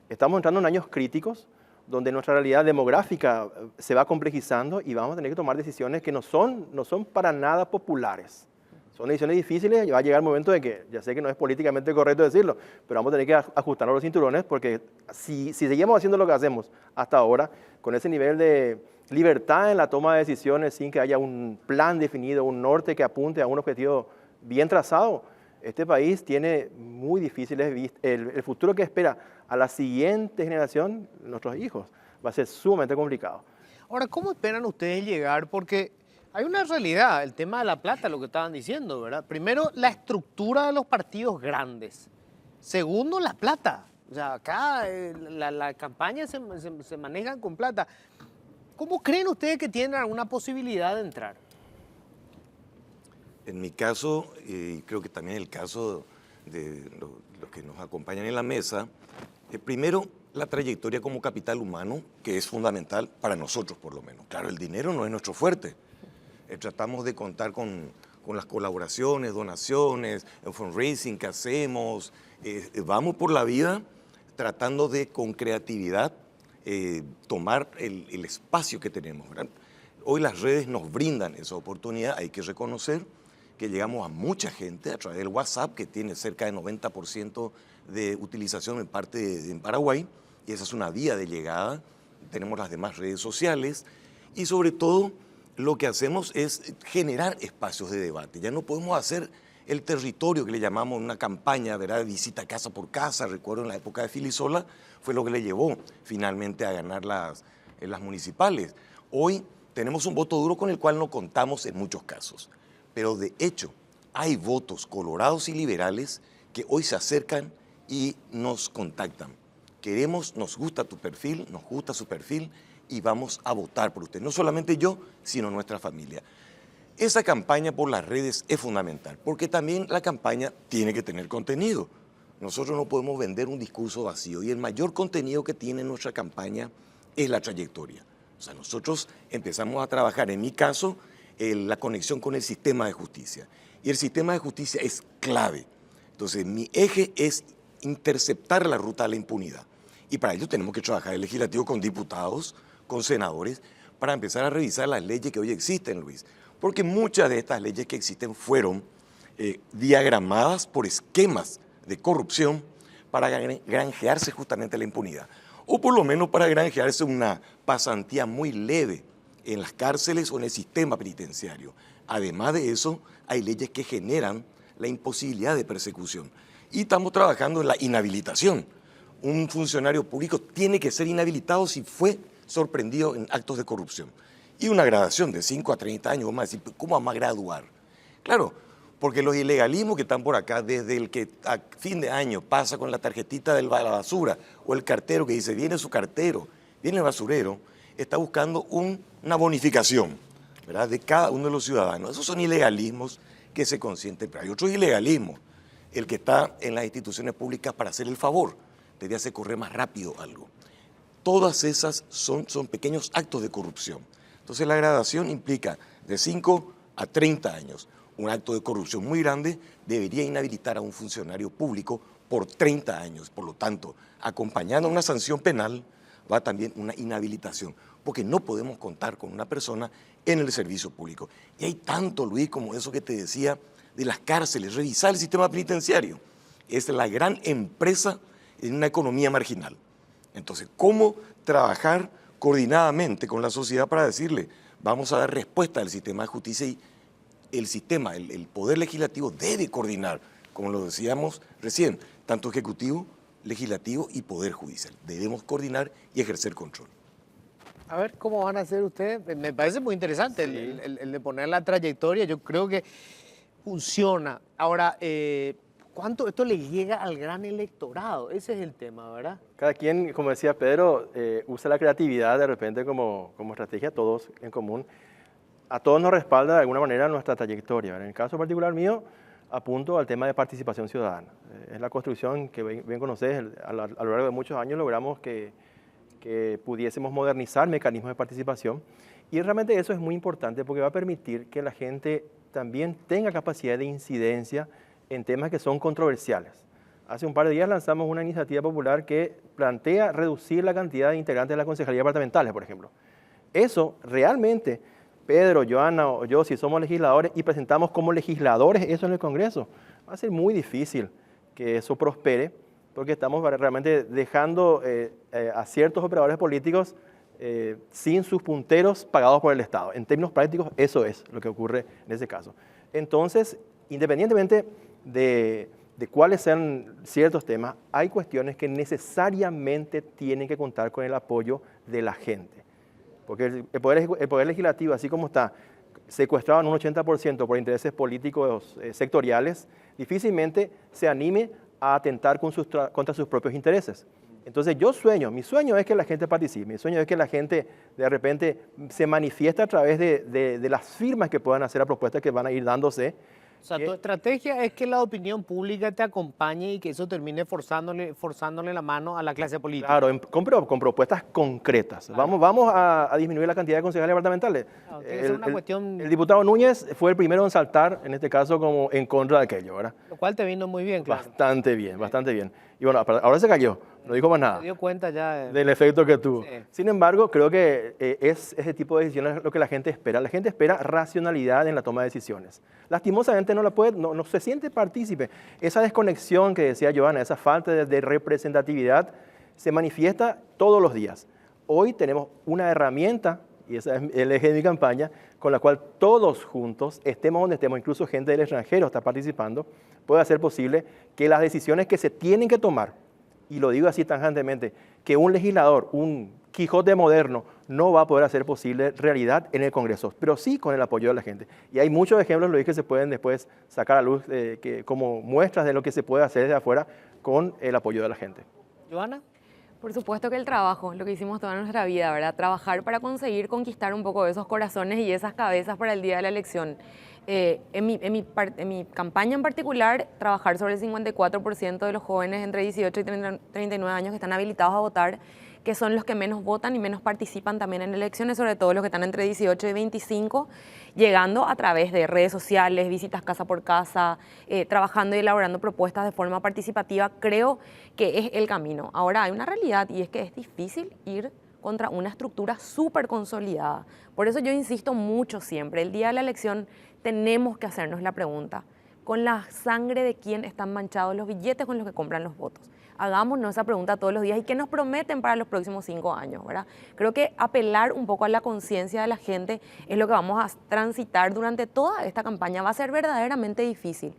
Estamos entrando en años críticos donde nuestra realidad demográfica se va complejizando y vamos a tener que tomar decisiones que no son para nada populares. Son decisiones difíciles y va a llegar el momento de que, ya sé que no es políticamente correcto decirlo, pero vamos a tener que ajustarnos los cinturones porque si seguimos haciendo lo que hacemos hasta ahora, con ese nivel de libertad en la toma de decisiones sin que haya un plan definido, un norte que apunte a un objetivo bien trazado, este país tiene muy difíciles, el futuro que espera a la siguiente generación, nuestros hijos, va a ser sumamente complicado. Ahora, ¿cómo esperan ustedes llegar? Porque hay una realidad, el tema de la plata, lo que estaban diciendo, ¿verdad? Primero, la estructura de los partidos grandes. Segundo, la plata. O sea, acá la campaña se manejan con plata. ¿Cómo creen ustedes que tienen alguna posibilidad de entrar? En mi caso, y creo que también el caso de los que nos acompañan en la mesa, primero, la trayectoria como capital humano, que es fundamental para nosotros por lo menos. Claro, el dinero no es nuestro fuerte. Tratamos de contar con las colaboraciones, donaciones, el fundraising que hacemos. Vamos por la vida tratando de, con creatividad, tomar el espacio que tenemos, ¿verdad? Hoy las redes nos brindan esa oportunidad. Hay que reconocer que llegamos a mucha gente a través del WhatsApp, que tiene cerca de 90% de utilización en parte en Paraguay, y esa es una vía de llegada. Tenemos las demás redes sociales y sobre todo lo que hacemos es generar espacios de debate. Ya no podemos hacer el territorio que le llamamos una campaña, ¿verdad? Visita casa por casa. Recuerdo en la época de Filisola fue lo que le llevó finalmente a ganar las municipales. Hoy tenemos un voto duro con el cual no contamos en muchos casos, pero de hecho hay votos colorados y liberales que hoy se acercan y nos contactan. Nos gusta tu perfil, nos gusta su perfil y vamos a votar por usted. No solamente yo, sino nuestra familia. Esa campaña por las redes es fundamental, porque también la campaña tiene que tener contenido. Nosotros no podemos vender un discurso vacío y el mayor contenido que tiene nuestra campaña es la trayectoria. O sea, nosotros empezamos a trabajar, en mi caso, la conexión con el sistema de justicia. Y el sistema de justicia es clave. Entonces, mi eje es interceptar la ruta a la impunidad. Y para ello tenemos que trabajar el legislativo con diputados, con senadores, para empezar a revisar las leyes que hoy existen, Luis. Porque muchas de estas leyes que existen fueron diagramadas por esquemas de corrupción para granjearse justamente la impunidad. O por lo menos para granjearse una pasantía muy leve en las cárceles o en el sistema penitenciario. Además de eso, hay leyes que generan la imposibilidad de persecución. Y estamos trabajando en la inhabilitación. Un funcionario público tiene que ser inhabilitado si fue sorprendido en actos de corrupción. Y una gradación de 5 a 30 años, vamos a decir, ¿cómo vamos a graduar? Claro, porque los ilegalismos que están por acá, desde el que a fin de año pasa con la tarjetita de la basura, o el cartero que dice, viene su cartero, viene el basurero, está buscando una bonificación, ¿verdad?, de cada uno de los ciudadanos. Esos son ilegalismos que se consienten, pero hay otros ilegalismos, el que está en las instituciones públicas para hacer el favor, te hace correr más rápido algo. Todas esas son pequeños actos de corrupción. Entonces la gradación implica de 5 a 30 años. Un acto de corrupción muy grande debería inhabilitar a un funcionario público por 30 años. Por lo tanto, acompañando a una sanción penal, va también una inhabilitación, porque no podemos contar con una persona en el servicio público. Y hay tanto, Luis, como eso que te decía de las cárceles, revisar el sistema penitenciario. Es la gran empresa en una economía marginal. Entonces, ¿cómo trabajar coordinadamente con la sociedad para decirle, vamos a dar respuesta al sistema de justicia? Y el sistema, el poder legislativo debe coordinar, como lo decíamos recién, tanto ejecutivo, legislativo y poder judicial. Debemos coordinar y ejercer control. A ver, ¿cómo van a hacer ustedes? Me parece muy interesante el de poner la trayectoria. Yo creo que funciona. Ahora, ¿cuánto esto le llega al gran electorado? Ese es el tema, ¿verdad? Cada quien, como decía Pedro, usa la creatividad de repente como estrategia, todos en común. A todos nos respalda de alguna manera nuestra trayectoria. En el caso particular mío, apunto al tema de participación ciudadana. Es la construcción que bien conoces, a lo largo de muchos años logramos que pudiésemos modernizar mecanismos de participación. Y realmente eso es muy importante porque va a permitir que la gente también tenga capacidad de incidencia en temas que son controversiales. Hace un par de días lanzamos una iniciativa popular que plantea reducir la cantidad de integrantes de las concejalías departamentales, por ejemplo. Eso realmente, Pedro, Joana o yo, si somos legisladores y presentamos como legisladores eso en el Congreso, va a ser muy difícil que eso prospere porque estamos realmente dejando a ciertos operadores políticos sin sus punteros pagados por el Estado. En términos prácticos, eso es lo que ocurre en ese caso. Entonces, independientemente de cuáles sean ciertos temas, hay cuestiones que necesariamente tienen que contar con el apoyo de la gente. Porque el poder legislativo, así como está secuestrado en un 80% por intereses políticos sectoriales, difícilmente se anime a atentar contra sus propios intereses. Entonces mi sueño es que la gente participe, mi sueño es que la gente de repente se manifieste a través de las firmas que puedan hacer a propuestas que van a ir dándose. O sea, tu estrategia es que la opinión pública te acompañe y que eso termine forzándole la mano a la clase política. Claro, con propuestas concretas. Claro. Vamos a disminuir la cantidad de concejales departamentales. Claro, tiene que ser una cuestión... El diputado Núñez fue el primero en saltar, en este caso, como en contra de aquello, ¿verdad? Lo cual te vino muy bien, claro. Bastante bien, bastante bien. Y bueno, ahora se cayó, no dijo más nada. Se dio cuenta ya del efecto que tuvo. Sí. Sin embargo, creo que es ese tipo de decisiones lo que la gente espera. La gente espera racionalidad en la toma de decisiones. Lastimosamente no se siente partícipe. Esa desconexión que decía Joana, esa falta de representatividad, se manifiesta todos los días. Hoy tenemos una herramienta, y ese es el eje de mi campaña, con la cual todos juntos, estemos donde estemos, incluso gente del extranjero está participando, puede hacer posible que las decisiones que se tienen que tomar, y lo digo así tangentemente, que un legislador, un Quijote moderno, no va a poder hacer posible realidad en el Congreso, pero sí con el apoyo de la gente. Y hay muchos ejemplos, Luis, que se pueden después sacar a luz como muestras de lo que se puede hacer desde afuera con el apoyo de la gente. Joana. Por supuesto que el trabajo, lo que hicimos toda nuestra vida, ¿verdad? Trabajar para conseguir conquistar un poco esos corazones y esas cabezas para el día de la elección. En mi campaña en particular, trabajar sobre el 54% de los jóvenes entre 18 y 39 años que están habilitados a votar, que son los que menos votan y menos participan también en elecciones, sobre todo los que están entre 18 y 25, llegando a través de redes sociales, visitas casa por casa, trabajando y elaborando propuestas de forma participativa, creo que es el camino. Ahora hay una realidad y es que es difícil ir contra una estructura súper consolidada. Por eso yo insisto mucho siempre, el día de la elección tenemos que hacernos la pregunta, ¿con la sangre de quién están manchados los billetes con los que compran los votos? Hagámonos esa pregunta todos los días y qué nos prometen para los próximos 5 años, ¿verdad? Creo que apelar un poco a la conciencia de la gente es lo que vamos a transitar durante toda esta campaña. Va a ser verdaderamente difícil.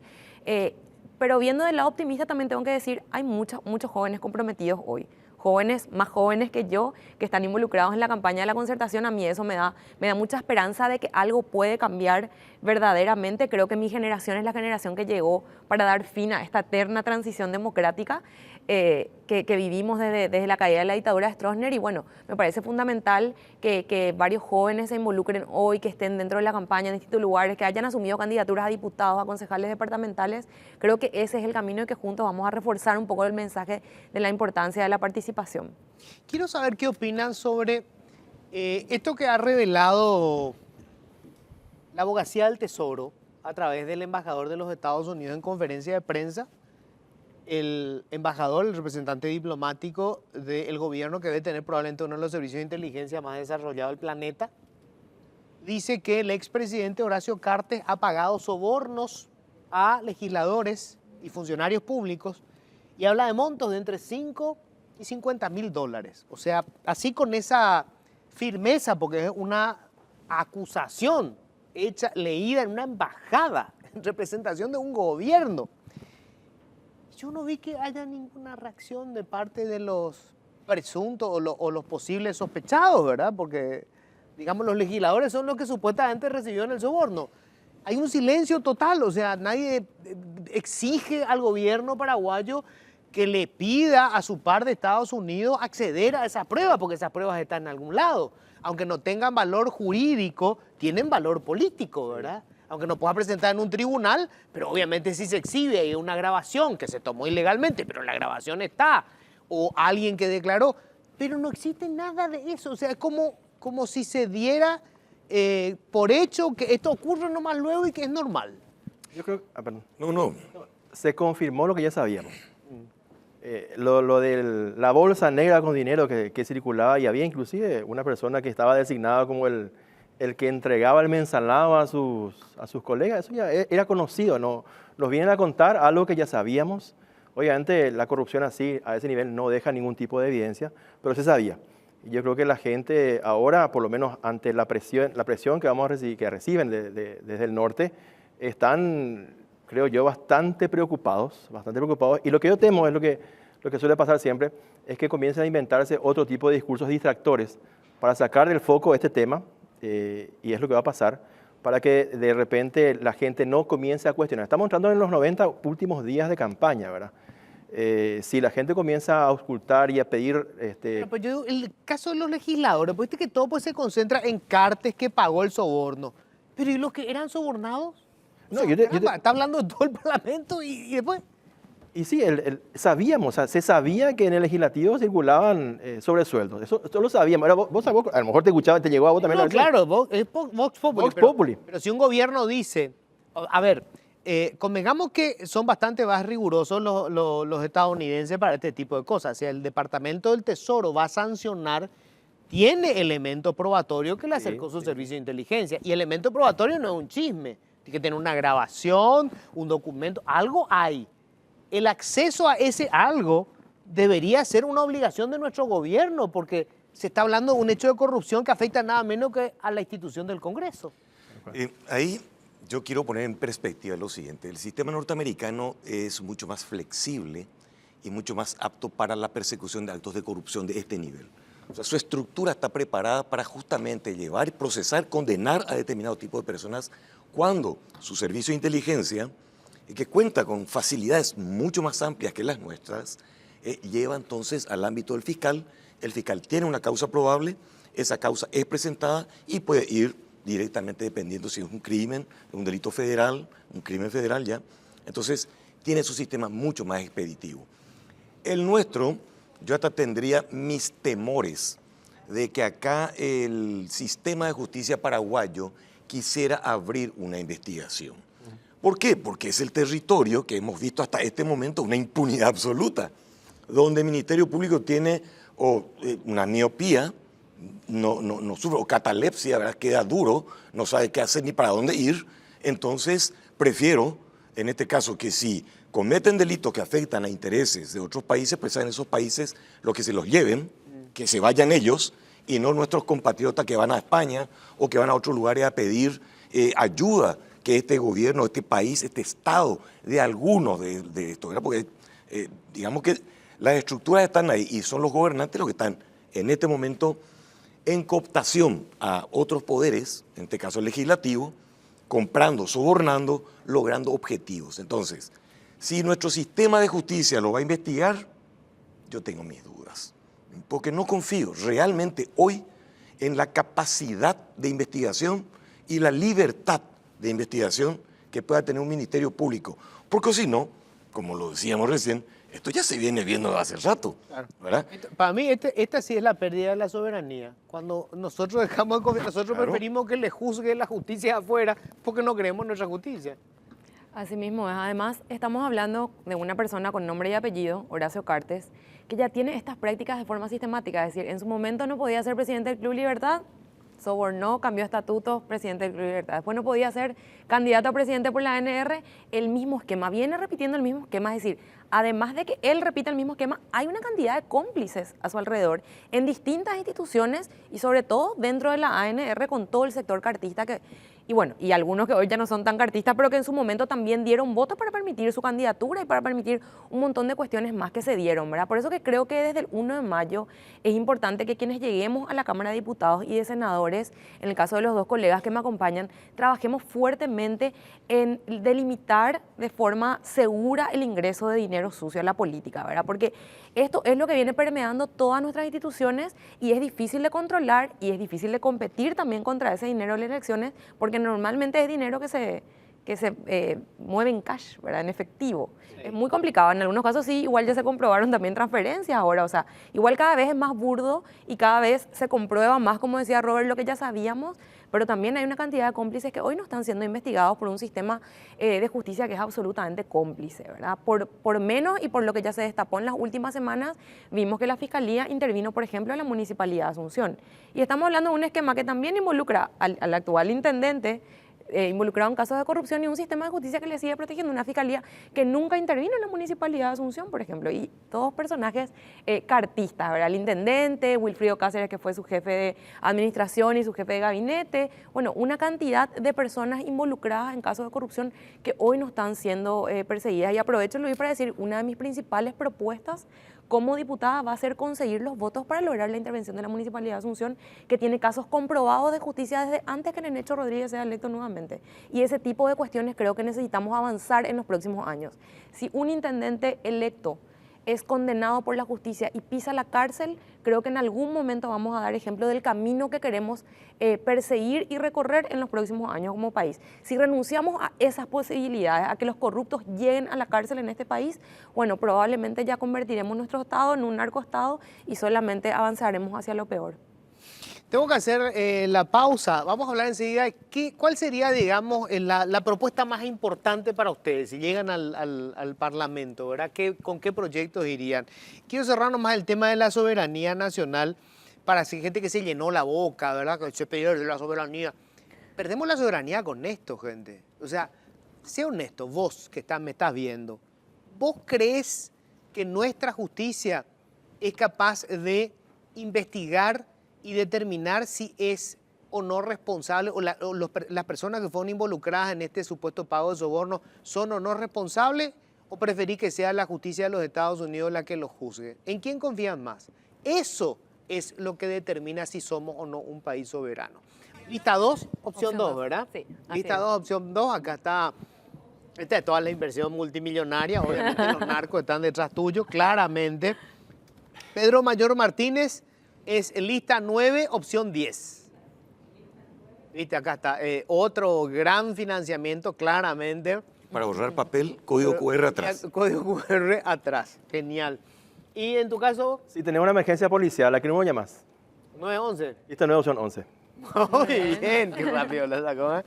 pero viendo del lado optimista también tengo que decir, hay muchos jóvenes comprometidos hoy. Jóvenes, más jóvenes que yo, que están involucrados en la campaña de la concertación. A mí eso me da mucha esperanza de que algo puede cambiar verdaderamente. Creo que mi generación es la generación que llegó para dar fin a esta eterna transición democrática que vivimos desde la caída de la dictadura de Stroessner. Y bueno, me parece fundamental que varios jóvenes se involucren hoy, que estén dentro de la campaña en distintos lugares, que hayan asumido candidaturas a diputados, a concejales departamentales. Creo que ese es el camino y que juntos vamos a reforzar un poco el mensaje de la importancia de la participación. Quiero saber qué opinan sobre esto que ha revelado la Abogacía del Tesoro a través del embajador de los Estados Unidos en conferencia de prensa. El embajador, el representante diplomático del gobierno que debe tener probablemente uno de los servicios de inteligencia más desarrollados del planeta, dice que el expresidente Horacio Cartes ha pagado sobornos a legisladores y funcionarios públicos y habla de montos de entre 5 y 50 mil dólares. O sea, así con esa firmeza, porque es una acusación leída en una embajada, en representación de un gobierno. Yo no vi que haya ninguna reacción de parte de los presuntos o los posibles sospechados, ¿verdad? Porque, digamos, los legisladores son los que supuestamente recibieron el soborno. Hay un silencio total, o sea, nadie exige al gobierno paraguayo que le pida a su par de Estados Unidos acceder a esas pruebas, porque esas pruebas están en algún lado. Aunque no tengan valor jurídico, tienen valor político, ¿verdad? Aunque no pueda presentar en un tribunal, pero obviamente si se exhibe hay una grabación que se tomó ilegalmente, pero la grabación está, o alguien que declaró, pero no existe nada de eso, o sea, es como si se diera por hecho que esto ocurre nomás luego y que es normal. Yo creo, perdón. No. Se confirmó lo que ya sabíamos. Lo de la bolsa negra con dinero que circulaba, y había inclusive una persona que estaba designada como el que entregaba el mensalado a sus colegas, eso ya era conocido, ¿no? Nos vienen a contar algo que ya sabíamos. Obviamente la corrupción así, a ese nivel, no deja ningún tipo de evidencia, pero se sabía. Y yo creo que la gente ahora, por lo menos ante la presión que vamos a recibir, que reciben desde el norte, están, creo yo, bastante preocupados. Y lo que yo temo es lo que suele pasar siempre, es que comiencen a inventarse otro tipo de discursos distractores para sacar del foco este tema, y es lo que va a pasar, para que de repente la gente no comience a cuestionar. Estamos entrando en los 90 últimos días de campaña, ¿verdad? Si la gente comienza a auscultar y a pedir... Pero pues yo digo, el caso de los legisladores, pues viste que todo pues se concentra en Cartes que pagó el soborno. Pero ¿y los que eran sobornados? No, O sea, está hablando de todo el Parlamento y después... Y sí, sabíamos, o sea, se sabía que en el legislativo circulaban sobresueldos. Eso lo sabíamos. Ahora, vos a lo mejor te escuchaba, te llegó a vos también. No, claro, es Vox Populi. Vox Populi. Pero si un gobierno dice, a ver, convengamos que son bastante más rigurosos los estadounidenses para este tipo de cosas. Si el Departamento del Tesoro va a sancionar, tiene elementos probatorios que le acercó su servicio de inteligencia. Y elemento probatorio no es un chisme. Tiene que tener una grabación, un documento, algo hay. El acceso a ese algo debería ser una obligación de nuestro gobierno, porque se está hablando de un hecho de corrupción que afecta nada menos que a la institución del Congreso. Ahí yo quiero poner en perspectiva lo siguiente. El sistema norteamericano es mucho más flexible y mucho más apto para la persecución de actos de corrupción de este nivel. O sea, su estructura está preparada para justamente llevar, procesar, condenar a determinado tipo de personas cuando su servicio de inteligencia, que cuenta con facilidades mucho más amplias que las nuestras, lleva entonces al ámbito del fiscal. El fiscal tiene una causa probable, esa causa es presentada y puede ir directamente dependiendo si es un crimen, un delito federal, un crimen federal ya. Entonces, tiene su sistema mucho más expeditivo. El nuestro, yo hasta tendría mis temores de que acá el sistema de justicia paraguayo quisiera abrir una investigación. ¿Por qué? Porque es el territorio que hemos visto hasta este momento una impunidad absoluta, donde el Ministerio Público tiene una miopía, no sufre, o catalepsia, ¿verdad? Queda duro, no sabe qué hacer ni para dónde ir. Entonces, prefiero, en este caso, que si cometen delitos que afectan a intereses de otros países, pues en esos países lo que se los lleven, que se vayan ellos, y no nuestros compatriotas que van a España o que van a otros lugares a pedir ayuda que este gobierno, este país, este Estado, de algunos de esto, ¿verdad? Porque digamos que las estructuras están ahí y son los gobernantes los que están en este momento en cooptación a otros poderes, en este caso el legislativo, comprando, sobornando, logrando objetivos. Entonces, si nuestro sistema de justicia lo va a investigar, yo tengo mis dudas, porque no confío realmente hoy en la capacidad de investigación y la libertad de investigación que pueda tener un ministerio público, porque si no, como lo decíamos recién, esto ya se viene viendo hace rato, ¿verdad? Para mí, esta sí es la pérdida de la soberanía. Cuando nosotros dejamos de confiar, nosotros preferimos que le juzgue la justicia afuera porque no creemos en nuestra justicia. Así mismo es. Además, estamos hablando de una persona con nombre y apellido, Horacio Cartes, que ya tiene estas prácticas de forma sistemática. Es decir, en su momento no podía ser presidente del Club Libertad, sobornó, cambió estatutos, presidente del Club Libertad. Después no podía ser candidato a presidente por la ANR, el mismo esquema. Viene repitiendo el mismo esquema, es decir, además de que él repite el mismo esquema, hay una cantidad de cómplices a su alrededor en distintas instituciones y sobre todo dentro de la ANR con todo el sector cartista y bueno, y algunos que hoy ya no son tan cartistas, pero que en su momento también dieron votos para permitir su candidatura y para permitir un montón de cuestiones más que se dieron, ¿verdad? Por eso que creo que desde el 1 de mayo es importante que quienes lleguemos a la Cámara de Diputados y de Senadores, en el caso de los dos colegas que me acompañan, trabajemos fuertemente en delimitar de forma segura el ingreso de dinero sucio a la política, ¿verdad? Porque esto es lo que viene permeando todas nuestras instituciones y es difícil de controlar y es difícil de competir también contra ese dinero de las elecciones, porque normalmente es dinero que se mueve en cash, ¿verdad? En efectivo. Sí. Es muy complicado. En algunos casos sí, igual ya se comprobaron también transferencias ahora. O sea, igual cada vez es más burdo y cada vez se comprueba más, como decía Robert, lo que ya sabíamos, pero también hay una cantidad de cómplices que hoy no están siendo investigados por un sistema de justicia que es absolutamente cómplice, ¿verdad? Por menos y por lo que ya se destapó en las últimas semanas, vimos que la Fiscalía intervino, por ejemplo, en la Municipalidad de Asunción. Y estamos hablando de un esquema que también involucra al actual intendente, involucrado en casos de corrupción y un sistema de justicia que le sigue protegiendo, una fiscalía que nunca intervino en la Municipalidad de Asunción, por ejemplo, y todos personajes cartistas, ¿verdad? El intendente, Wilfrido Cáceres, que fue su jefe de administración y su jefe de gabinete, bueno, una cantidad de personas involucradas en casos de corrupción que hoy no están siendo perseguidas. Y aprovecho, Luis, para decir, una de mis principales propuestas como diputada va a ser conseguir los votos para lograr la intervención de la Municipalidad de Asunción, que tiene casos comprobados de justicia desde antes que Nenecho Rodríguez sea electo nuevamente. Y ese tipo de cuestiones creo que necesitamos avanzar en los próximos años. Si un intendente electo es condenado por la justicia y pisa la cárcel, creo que en algún momento vamos a dar ejemplo del camino que queremos perseguir y recorrer en los próximos años como país. Si renunciamos a esas posibilidades, a que los corruptos lleguen a la cárcel en este país, bueno, probablemente ya convertiremos nuestro Estado en un narcoestado y solamente avanzaremos hacia lo peor. Tengo que hacer la pausa. Vamos a hablar enseguida de cuál sería, digamos, la propuesta más importante para ustedes si llegan al Parlamento, ¿verdad? ¿Con qué proyectos irían? Quiero cerrar nomás el tema de la soberanía nacional para gente que se llenó la boca, ¿verdad? Que se pierde la soberanía. Perdemos la soberanía con esto, gente. O sea, sé honesto, vos que me estás viendo, ¿vos crees que nuestra justicia es capaz de investigar y determinar si es o no responsable o las personas que fueron involucradas en este supuesto pago de soborno son o no responsables, o preferís que sea la justicia de los Estados Unidos la que los juzgue? ¿En quién confían más? Eso es lo que determina si somos o no un país soberano. Lista 2, opción 2, ¿verdad? Sí. Lista 2, opción 2, acá está. Esta es toda la inversión multimillonaria, obviamente los narcos están detrás tuyo, claramente. Pedro Mayor Martínez es lista 9, opción 10. Viste, acá está. Otro gran financiamiento, claramente. Para ahorrar papel, código QR atrás. Código QR atrás. Genial. ¿Y en tu caso? Si tenemos una emergencia policial, ¿a qué número llamas? 911. Lista 9, opción 11. Muy bien, qué rápido lo sacó, ¿eh?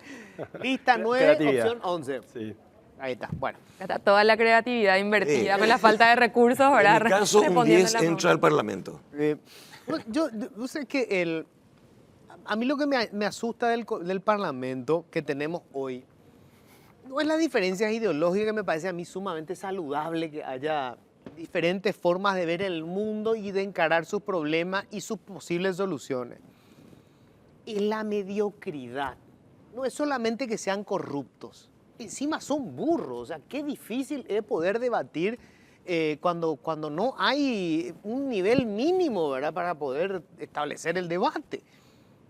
Lista 9, opción 11. Sí. Ahí está, bueno. Está toda la creatividad invertida con la falta de recursos, ¿verdad? En mi caso, un Respondiendo 10 la entra pregunta. al Parlamento. Yo sé que a mí lo que me asusta del Parlamento que tenemos hoy no es las diferencias ideológicas, que me parece a mí sumamente saludable que haya diferentes formas de ver el mundo y de encarar sus problemas y sus posibles soluciones. Es la mediocridad no es solamente que sean corruptos, encima son burros. O sea, qué difícil es poder debatir cuando no hay un nivel mínimo, ¿verdad?, para poder establecer el debate.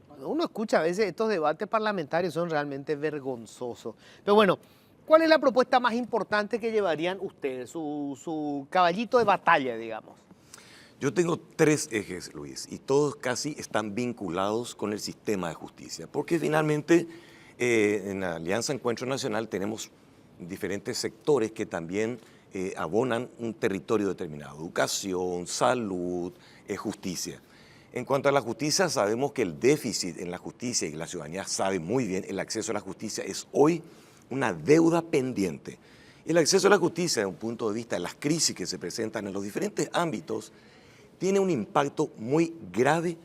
Cuando uno escucha a veces estos debates parlamentarios son realmente vergonzosos. Pero bueno, ¿cuál es la propuesta más importante que llevarían ustedes, su caballito de batalla, digamos? Yo tengo 3 ejes, Luis, y todos casi están vinculados con el sistema de justicia, porque finalmente en la Alianza Encuentro Nacional tenemos diferentes sectores que también abonan un territorio determinado: educación, salud, justicia. En cuanto a la justicia, sabemos que el déficit en la justicia, y la ciudadanía sabe muy bien, el acceso a la justicia es hoy una deuda pendiente. El acceso a la justicia, desde un punto de vista de las crisis que se presentan en los diferentes ámbitos, tiene un impacto muy grave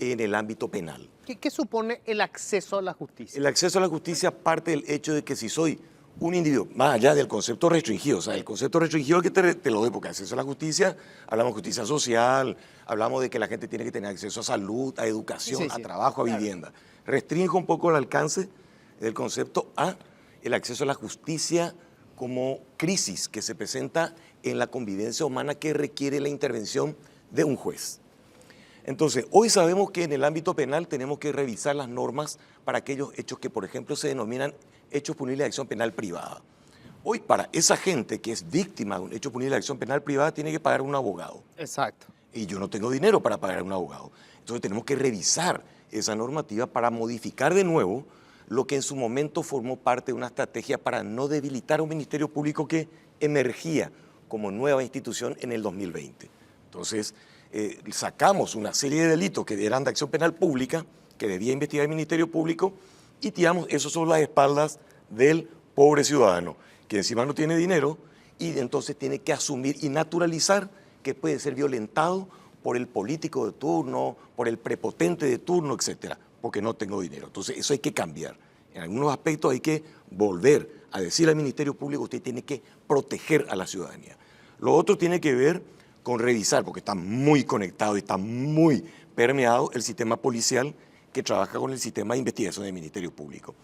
en el ámbito penal. ¿Qué supone el acceso a la justicia? El acceso a la justicia parte del hecho de que si soy un individuo, más allá del concepto restringido, o sea, el concepto restringido que te lo doy, porque acceso a la justicia, hablamos de justicia social, hablamos de que la gente tiene que tener acceso a salud, a educación, a trabajo, a vivienda. Restringe un poco el alcance del concepto a el acceso a la justicia como crisis que se presenta en la convivencia humana que requiere la intervención de un juez. Entonces, hoy sabemos que en el ámbito penal tenemos que revisar las normas para aquellos hechos que, por ejemplo, se denominan hechos punibles de acción penal privada. Hoy, para esa gente que es víctima de un hecho punible de acción penal privada, tiene que pagar un abogado. Exacto. Y yo no tengo dinero para pagar un abogado. Entonces tenemos que revisar esa normativa para modificar de nuevo lo que en su momento formó parte de una estrategia para no debilitar a un Ministerio Público que emergía como nueva institución en el 2020. Entonces, sacamos una serie de delitos que eran de acción penal pública, que debía investigar el Ministerio Público, y tiramos eso sobre las espaldas del pobre ciudadano, que encima no tiene dinero y entonces tiene que asumir y naturalizar que puede ser violentado por el político de turno, por el prepotente de turno, etcétera, porque no tengo dinero. Entonces eso hay que cambiar. En algunos aspectos hay que volver a decir al Ministerio Público: usted tiene que proteger a la ciudadanía. Lo otro tiene que ver con revisar, porque está muy conectado y está muy permeado el sistema policial que trabaja con el sistema de investigación del Ministerio Público.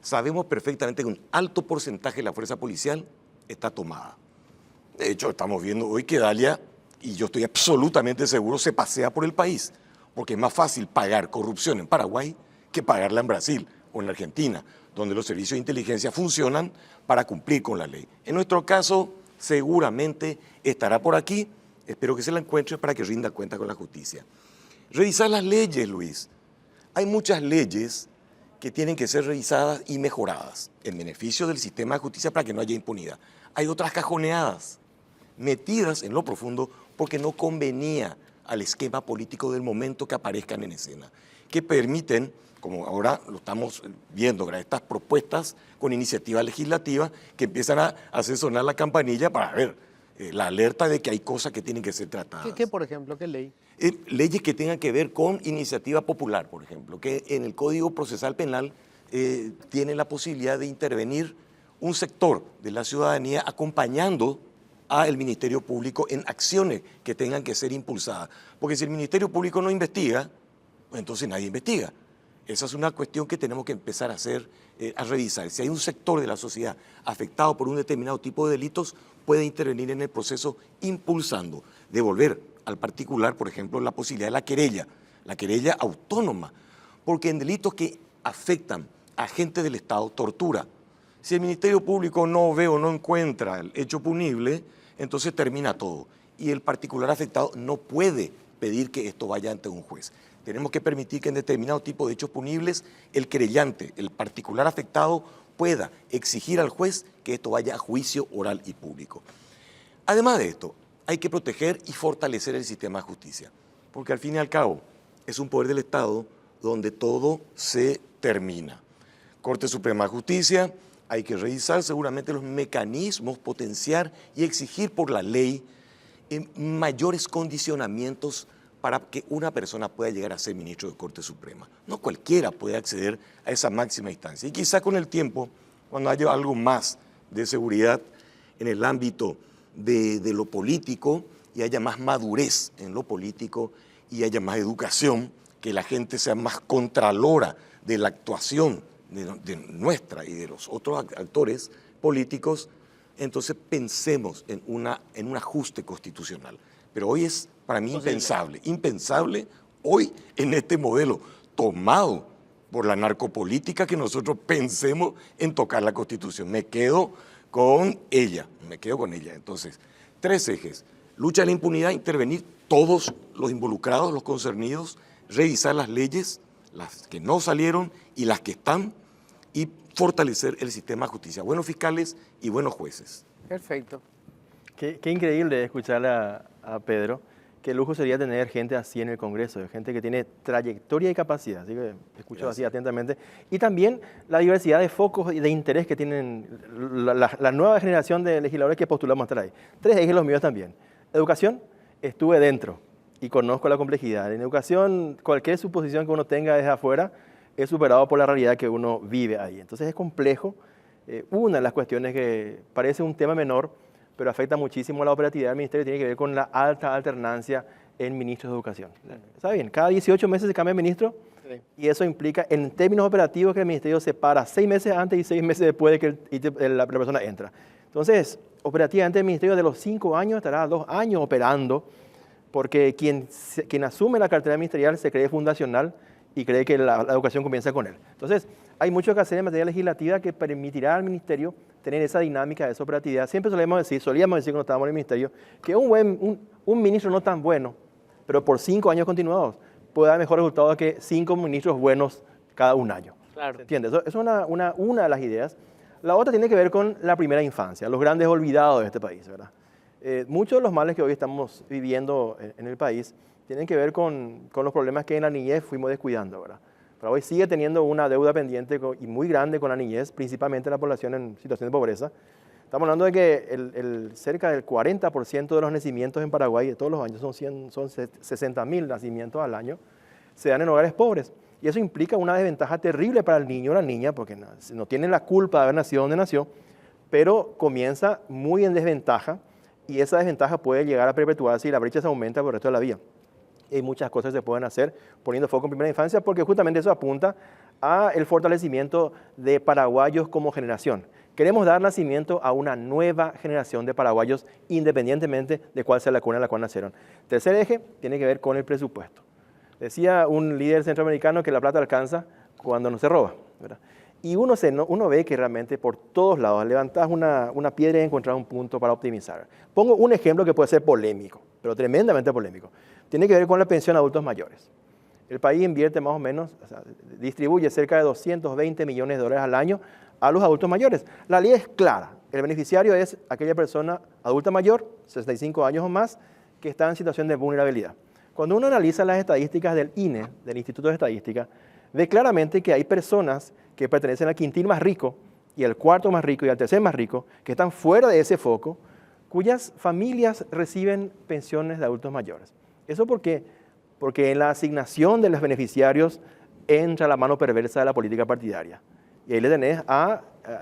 Sabemos perfectamente que un alto porcentaje de la fuerza policial está tomada. De hecho, estamos viendo hoy que Dalia, y yo estoy absolutamente seguro, se pasea por el país, porque es más fácil pagar corrupción en Paraguay que pagarla en Brasil o en Argentina, donde los servicios de inteligencia funcionan para cumplir con la ley. En nuestro caso, seguramente estará por aquí. Espero que se la encuentre para que rinda cuenta con la justicia. Revisar las leyes, Luis. Hay muchas leyes que tienen que ser revisadas y mejoradas en beneficio del sistema de justicia para que no haya impunidad. Hay otras cajoneadas, metidas en lo profundo porque no convenía al esquema político del momento que aparezcan en escena, que permiten, como ahora lo estamos viendo, estas propuestas con iniciativa legislativa que empiezan a hacer sonar la campanilla para ver la alerta de que hay cosas que tienen que ser tratadas. ¿Qué por ejemplo? ¿Qué ley? Leyes que tengan que ver con iniciativa popular, por ejemplo, que en el Código Procesal Penal tiene la posibilidad de intervenir un sector de la ciudadanía acompañando al Ministerio Público en acciones que tengan que ser impulsadas. Porque si el Ministerio Público no investiga, pues entonces nadie investiga. Esa es una cuestión que tenemos que empezar a hacer, a revisar. Si hay un sector de la sociedad afectado por un determinado tipo de delitos, puede intervenir en el proceso impulsando, devolver al particular, por ejemplo, la posibilidad de la querella autónoma, porque en delitos que afectan a agentes del Estado, tortura, si el Ministerio Público no ve o no encuentra el hecho punible, entonces termina todo. Y el particular afectado no puede pedir que esto vaya ante un juez. Tenemos que permitir que en determinado tipo de hechos punibles el querellante, el particular afectado, pueda exigir al juez que esto vaya a juicio oral y público. Además de esto, hay que proteger y fortalecer el sistema de justicia, porque al fin y al cabo es un poder del Estado donde todo se termina. Corte Suprema de Justicia, hay que revisar seguramente los mecanismos, potenciar y exigir por la ley mayores condicionamientos para que una persona pueda llegar a ser ministro de Corte Suprema. No cualquiera puede acceder a esa máxima instancia. Y quizá con el tiempo, cuando haya algo más de seguridad en el ámbito de lo político y haya más madurez en lo político y haya más educación, que la gente sea más contralora de la actuación de nuestra y de los otros actores políticos, entonces pensemos en un ajuste constitucional. Pero hoy es para mí impensable hoy en este modelo tomado por la narcopolítica que nosotros pensemos en tocar la Constitución. Me quedo con ella. Entonces, 3 ejes: lucha a la impunidad, intervenir todos los involucrados, los concernidos, revisar las leyes, las que no salieron y las que están, y fortalecer el sistema de justicia, buenos fiscales y buenos jueces. Perfecto. Qué increíble escuchar a Pedro. Qué lujo sería tener gente así en el Congreso, gente que tiene trayectoria y capacidad. Así que escucho así atentamente. Y también la diversidad de focos y de interés que tienen la nueva generación de legisladores que postulamos a estar ahí. 3 ejes los míos también. Educación, estuve dentro y conozco la complejidad. En educación, cualquier suposición que uno tenga desde afuera es superado por la realidad que uno vive ahí. Entonces es complejo. Una de las cuestiones que parece un tema menor, pero afecta muchísimo la operatividad del ministerio, tiene que ver con la alta alternancia en ministros de educación. ¿Está bien? Cada 18 meses se cambia de ministro, y eso implica, en términos operativos, que el ministerio se para 6 meses antes y 6 meses después de que la persona entra. Entonces, operativamente el ministerio de los 5 años estará 2 años operando, porque quien asume la cartera ministerial se cree fundacional y cree que la educación comienza con él. Entonces, hay mucho que hacer en materia legislativa que permitirá al ministerio tener esa dinámica de esa operatividad. Siempre solíamos decir cuando estábamos en el ministerio, que un ministro no tan bueno, pero por 5 años continuados, puede dar mejor resultado que 5 ministros buenos cada un año. Claro. ¿Entiendes? Eso es una de las ideas. La otra tiene que ver con la primera infancia, los grandes olvidados de este país, ¿verdad? Muchos de los males que hoy estamos viviendo en el país tienen que ver con los problemas que en la niñez fuimos descuidando, ¿verdad? Pero hoy sigue teniendo una deuda pendiente y muy grande con la niñez, principalmente la población en situación de pobreza. Estamos hablando de que cerca del 40% de los nacimientos en Paraguay de todos los años, son 60.000 nacimientos al año, se dan en hogares pobres. Y eso implica una desventaja terrible para el niño o la niña, porque no tiene la culpa de haber nacido donde nació, pero comienza muy en desventaja, y esa desventaja puede llegar a perpetuarse y la brecha se aumenta por el resto de la vida. Hay muchas cosas que se pueden hacer poniendo foco en primera infancia, porque justamente eso apunta al fortalecimiento de paraguayos como generación. Queremos dar nacimiento a una nueva generación de paraguayos, independientemente de cuál sea la cuna en la cual nacieron. Tercer eje tiene que ver con el presupuesto. Decía un líder centroamericano que la plata alcanza cuando no se roba, ¿verdad? Y uno ve que realmente por todos lados levantas una piedra y encuentras un punto para optimizar. Pongo un ejemplo que puede ser polémico, pero tremendamente polémico. Tiene que ver con la pensión a adultos mayores. El país invierte más o menos, distribuye cerca de 220 millones de dólares al año a los adultos mayores. La ley es clara. El beneficiario es aquella persona adulta mayor, 65 años o más, que está en situación de vulnerabilidad. Cuando uno analiza las estadísticas del INE, del Instituto de Estadística, ve claramente que hay personas que pertenecen al quintil más rico, y al cuarto más rico y al tercer más rico, que están fuera de ese foco, cuyas familias reciben pensiones de adultos mayores. ¿Eso por qué? Porque en la asignación de los beneficiarios entra la mano perversa de la política partidaria. Y ahí le tenés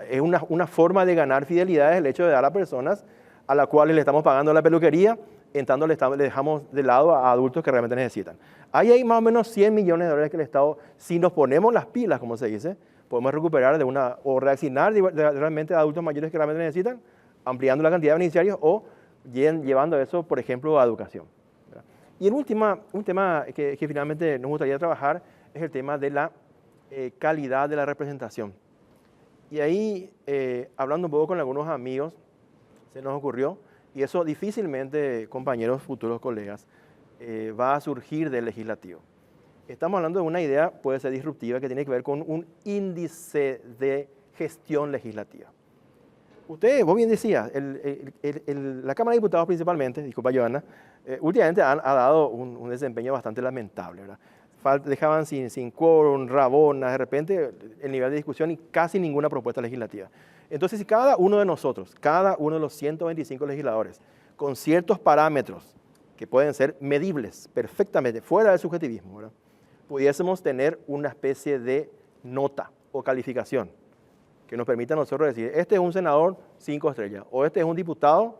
es una forma de ganar fidelidad, el hecho de dar a personas a las cuales le estamos pagando la peluquería, en tanto le dejamos de lado a adultos que realmente necesitan. Ahí hay más o menos 100 millones de dólares que el Estado, si nos ponemos las pilas, como se dice, podemos recuperar o reasignar realmente a adultos mayores que realmente necesitan, ampliando la cantidad de beneficiarios o llevando eso, por ejemplo, a educación. Y un tema que finalmente nos gustaría trabajar es el tema de la calidad de la representación. Y ahí, hablando un poco con algunos amigos, se nos ocurrió, y eso difícilmente, compañeros, futuros colegas, va a surgir del legislativo. Estamos hablando de una idea, puede ser disruptiva, que tiene que ver con un índice de gestión legislativa. Vos bien decías, la Cámara de Diputados principalmente, disculpa Joana, últimamente ha dado un desempeño bastante lamentable, ¿verdad? Dejaban sin quórum, rabonas, de repente el nivel de discusión y casi ninguna propuesta legislativa. Entonces, si cada uno de nosotros, cada uno de los 125 legisladores, con ciertos parámetros que pueden ser medibles perfectamente, fuera del subjetivismo, ¿verdad?, pudiésemos tener una especie de nota o calificación que nos permita a nosotros decir, este es un senador 5 estrellas, o este es un diputado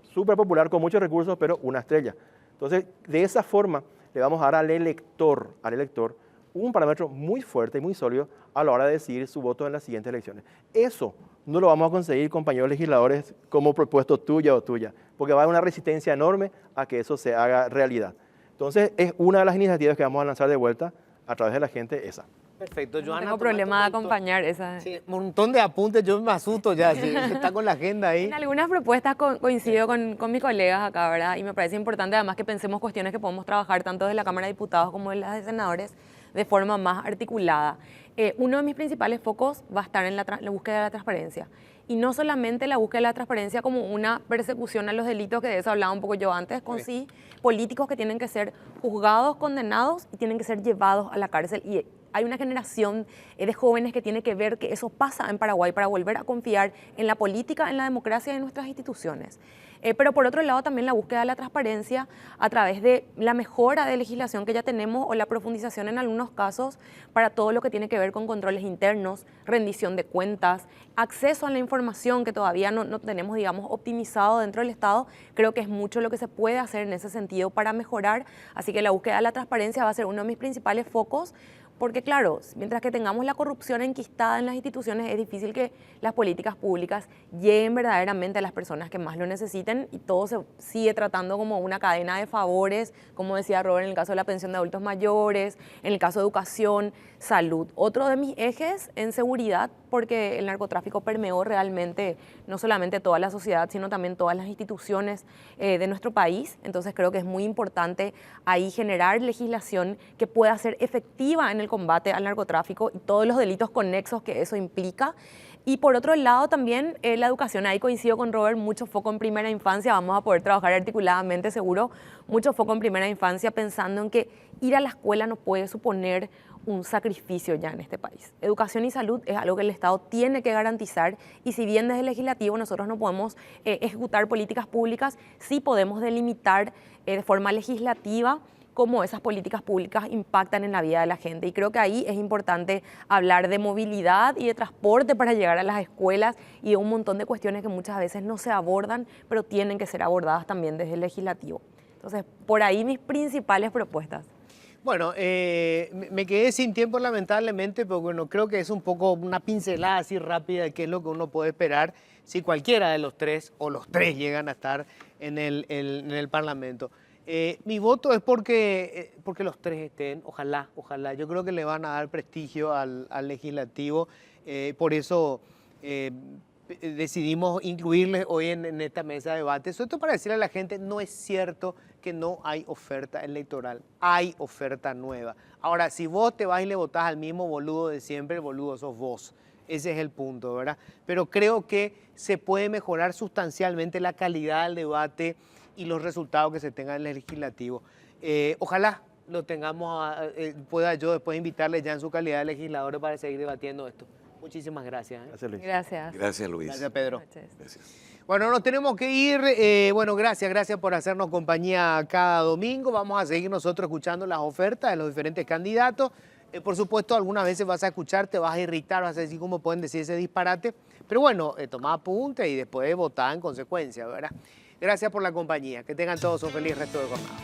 súper popular con muchos recursos, pero 1 estrella. Entonces, de esa forma, le vamos a dar al elector un parámetro muy fuerte y muy sólido a la hora de decidir su voto en las siguientes elecciones. Eso no lo vamos a conseguir, compañeros legisladores, como propuesto tuya o tuya, porque va a haber una resistencia enorme a que eso se haga realidad. Entonces, es una de las iniciativas que vamos a lanzar de vuelta a través de la gente esa. Perfecto, No Joana. tengo problema de acompañar esa. Sí, un montón de apuntes, yo me asusto ya, si está con la agenda ahí. En algunas propuestas coincido con mis colegas acá, ¿verdad? Y me parece importante además que pensemos cuestiones que podemos trabajar tanto desde la Cámara de Diputados como de las de senadores de forma más articulada. Uno de mis principales focos va a estar en la búsqueda de la transparencia. Y no solamente la búsqueda de la transparencia como una persecución a los delitos, que de eso hablaba un poco yo antes, con sí políticos que tienen que ser juzgados, condenados y tienen que ser llevados a la cárcel. Y hay una generación de jóvenes que tiene que ver que eso pasa en Paraguay para volver a confiar en la política, en la democracia y en nuestras instituciones. Pero por otro lado también la búsqueda de la transparencia a través de la mejora de legislación que ya tenemos o la profundización en algunos casos para todo lo que tiene que ver con controles internos, rendición de cuentas, acceso a la información que todavía no tenemos, digamos, optimizado dentro del Estado. Creo que es mucho lo que se puede hacer en ese sentido para mejorar, así que la búsqueda de la transparencia va a ser uno de mis principales focos. Porque claro, mientras que tengamos la corrupción enquistada en las instituciones, es difícil que las políticas públicas lleguen verdaderamente a las personas que más lo necesiten y todo se sigue tratando como una cadena de favores, como decía Robert, en el caso de la pensión de adultos mayores, en el caso de educación, salud. Otro de mis ejes en seguridad, porque el narcotráfico permeó realmente no solamente toda la sociedad, sino también todas las instituciones de nuestro país. Entonces creo que es muy importante ahí generar legislación que pueda ser efectiva en el combate al narcotráfico y todos los delitos conexos que eso implica. Y por otro lado también la educación, ahí coincido con Robert, mucho foco en primera infancia, vamos a poder trabajar articuladamente seguro, mucho foco en primera infancia pensando en que ir a la escuela no puede suponer un sacrificio ya en este país. Educación y salud es algo que el Estado tiene que garantizar y si bien desde el legislativo nosotros no podemos ejecutar políticas públicas, sí podemos delimitar de forma legislativa cómo esas políticas públicas impactan en la vida de la gente. Y creo que ahí es importante hablar de movilidad y de transporte para llegar a las escuelas y de un montón de cuestiones que muchas veces no se abordan, pero tienen que ser abordadas también desde el legislativo. Entonces, por ahí mis principales propuestas. Bueno, me quedé sin tiempo lamentablemente, pero bueno, creo que es un poco una pincelada así rápida de qué es lo que uno puede esperar si cualquiera de los tres o los tres llegan a estar en el Parlamento. Mi voto es porque los tres estén, ojalá. Yo creo que le van a dar prestigio al legislativo, por eso decidimos incluirles hoy en esta mesa de debate. Esto para decirle a la gente, no es cierto que no hay oferta electoral, hay oferta nueva. Ahora, si vos te vas y le votás al mismo boludo de siempre, el boludo sos vos. Ese es el punto, ¿verdad? Pero creo que se puede mejorar sustancialmente la calidad del debate y los resultados que se tengan en el legislativo. Ojalá lo tengamos, pueda yo después invitarle ya en su calidad de legisladores para seguir debatiendo esto. Muchísimas gracias. Gracias, Luis. Gracias. Gracias, Luis. Gracias, Pedro. Gracias. Bueno, nos tenemos que ir. Bueno, gracias por hacernos compañía cada domingo. Vamos a seguir nosotros escuchando las ofertas de los diferentes candidatos. Por supuesto, algunas veces vas a escuchar, te vas a irritar, vas a decir cómo pueden decir ese disparate. Pero bueno, toma apunte y después votar en consecuencia, ¿verdad? Gracias por la compañía. Que tengan todos un feliz resto de jornada.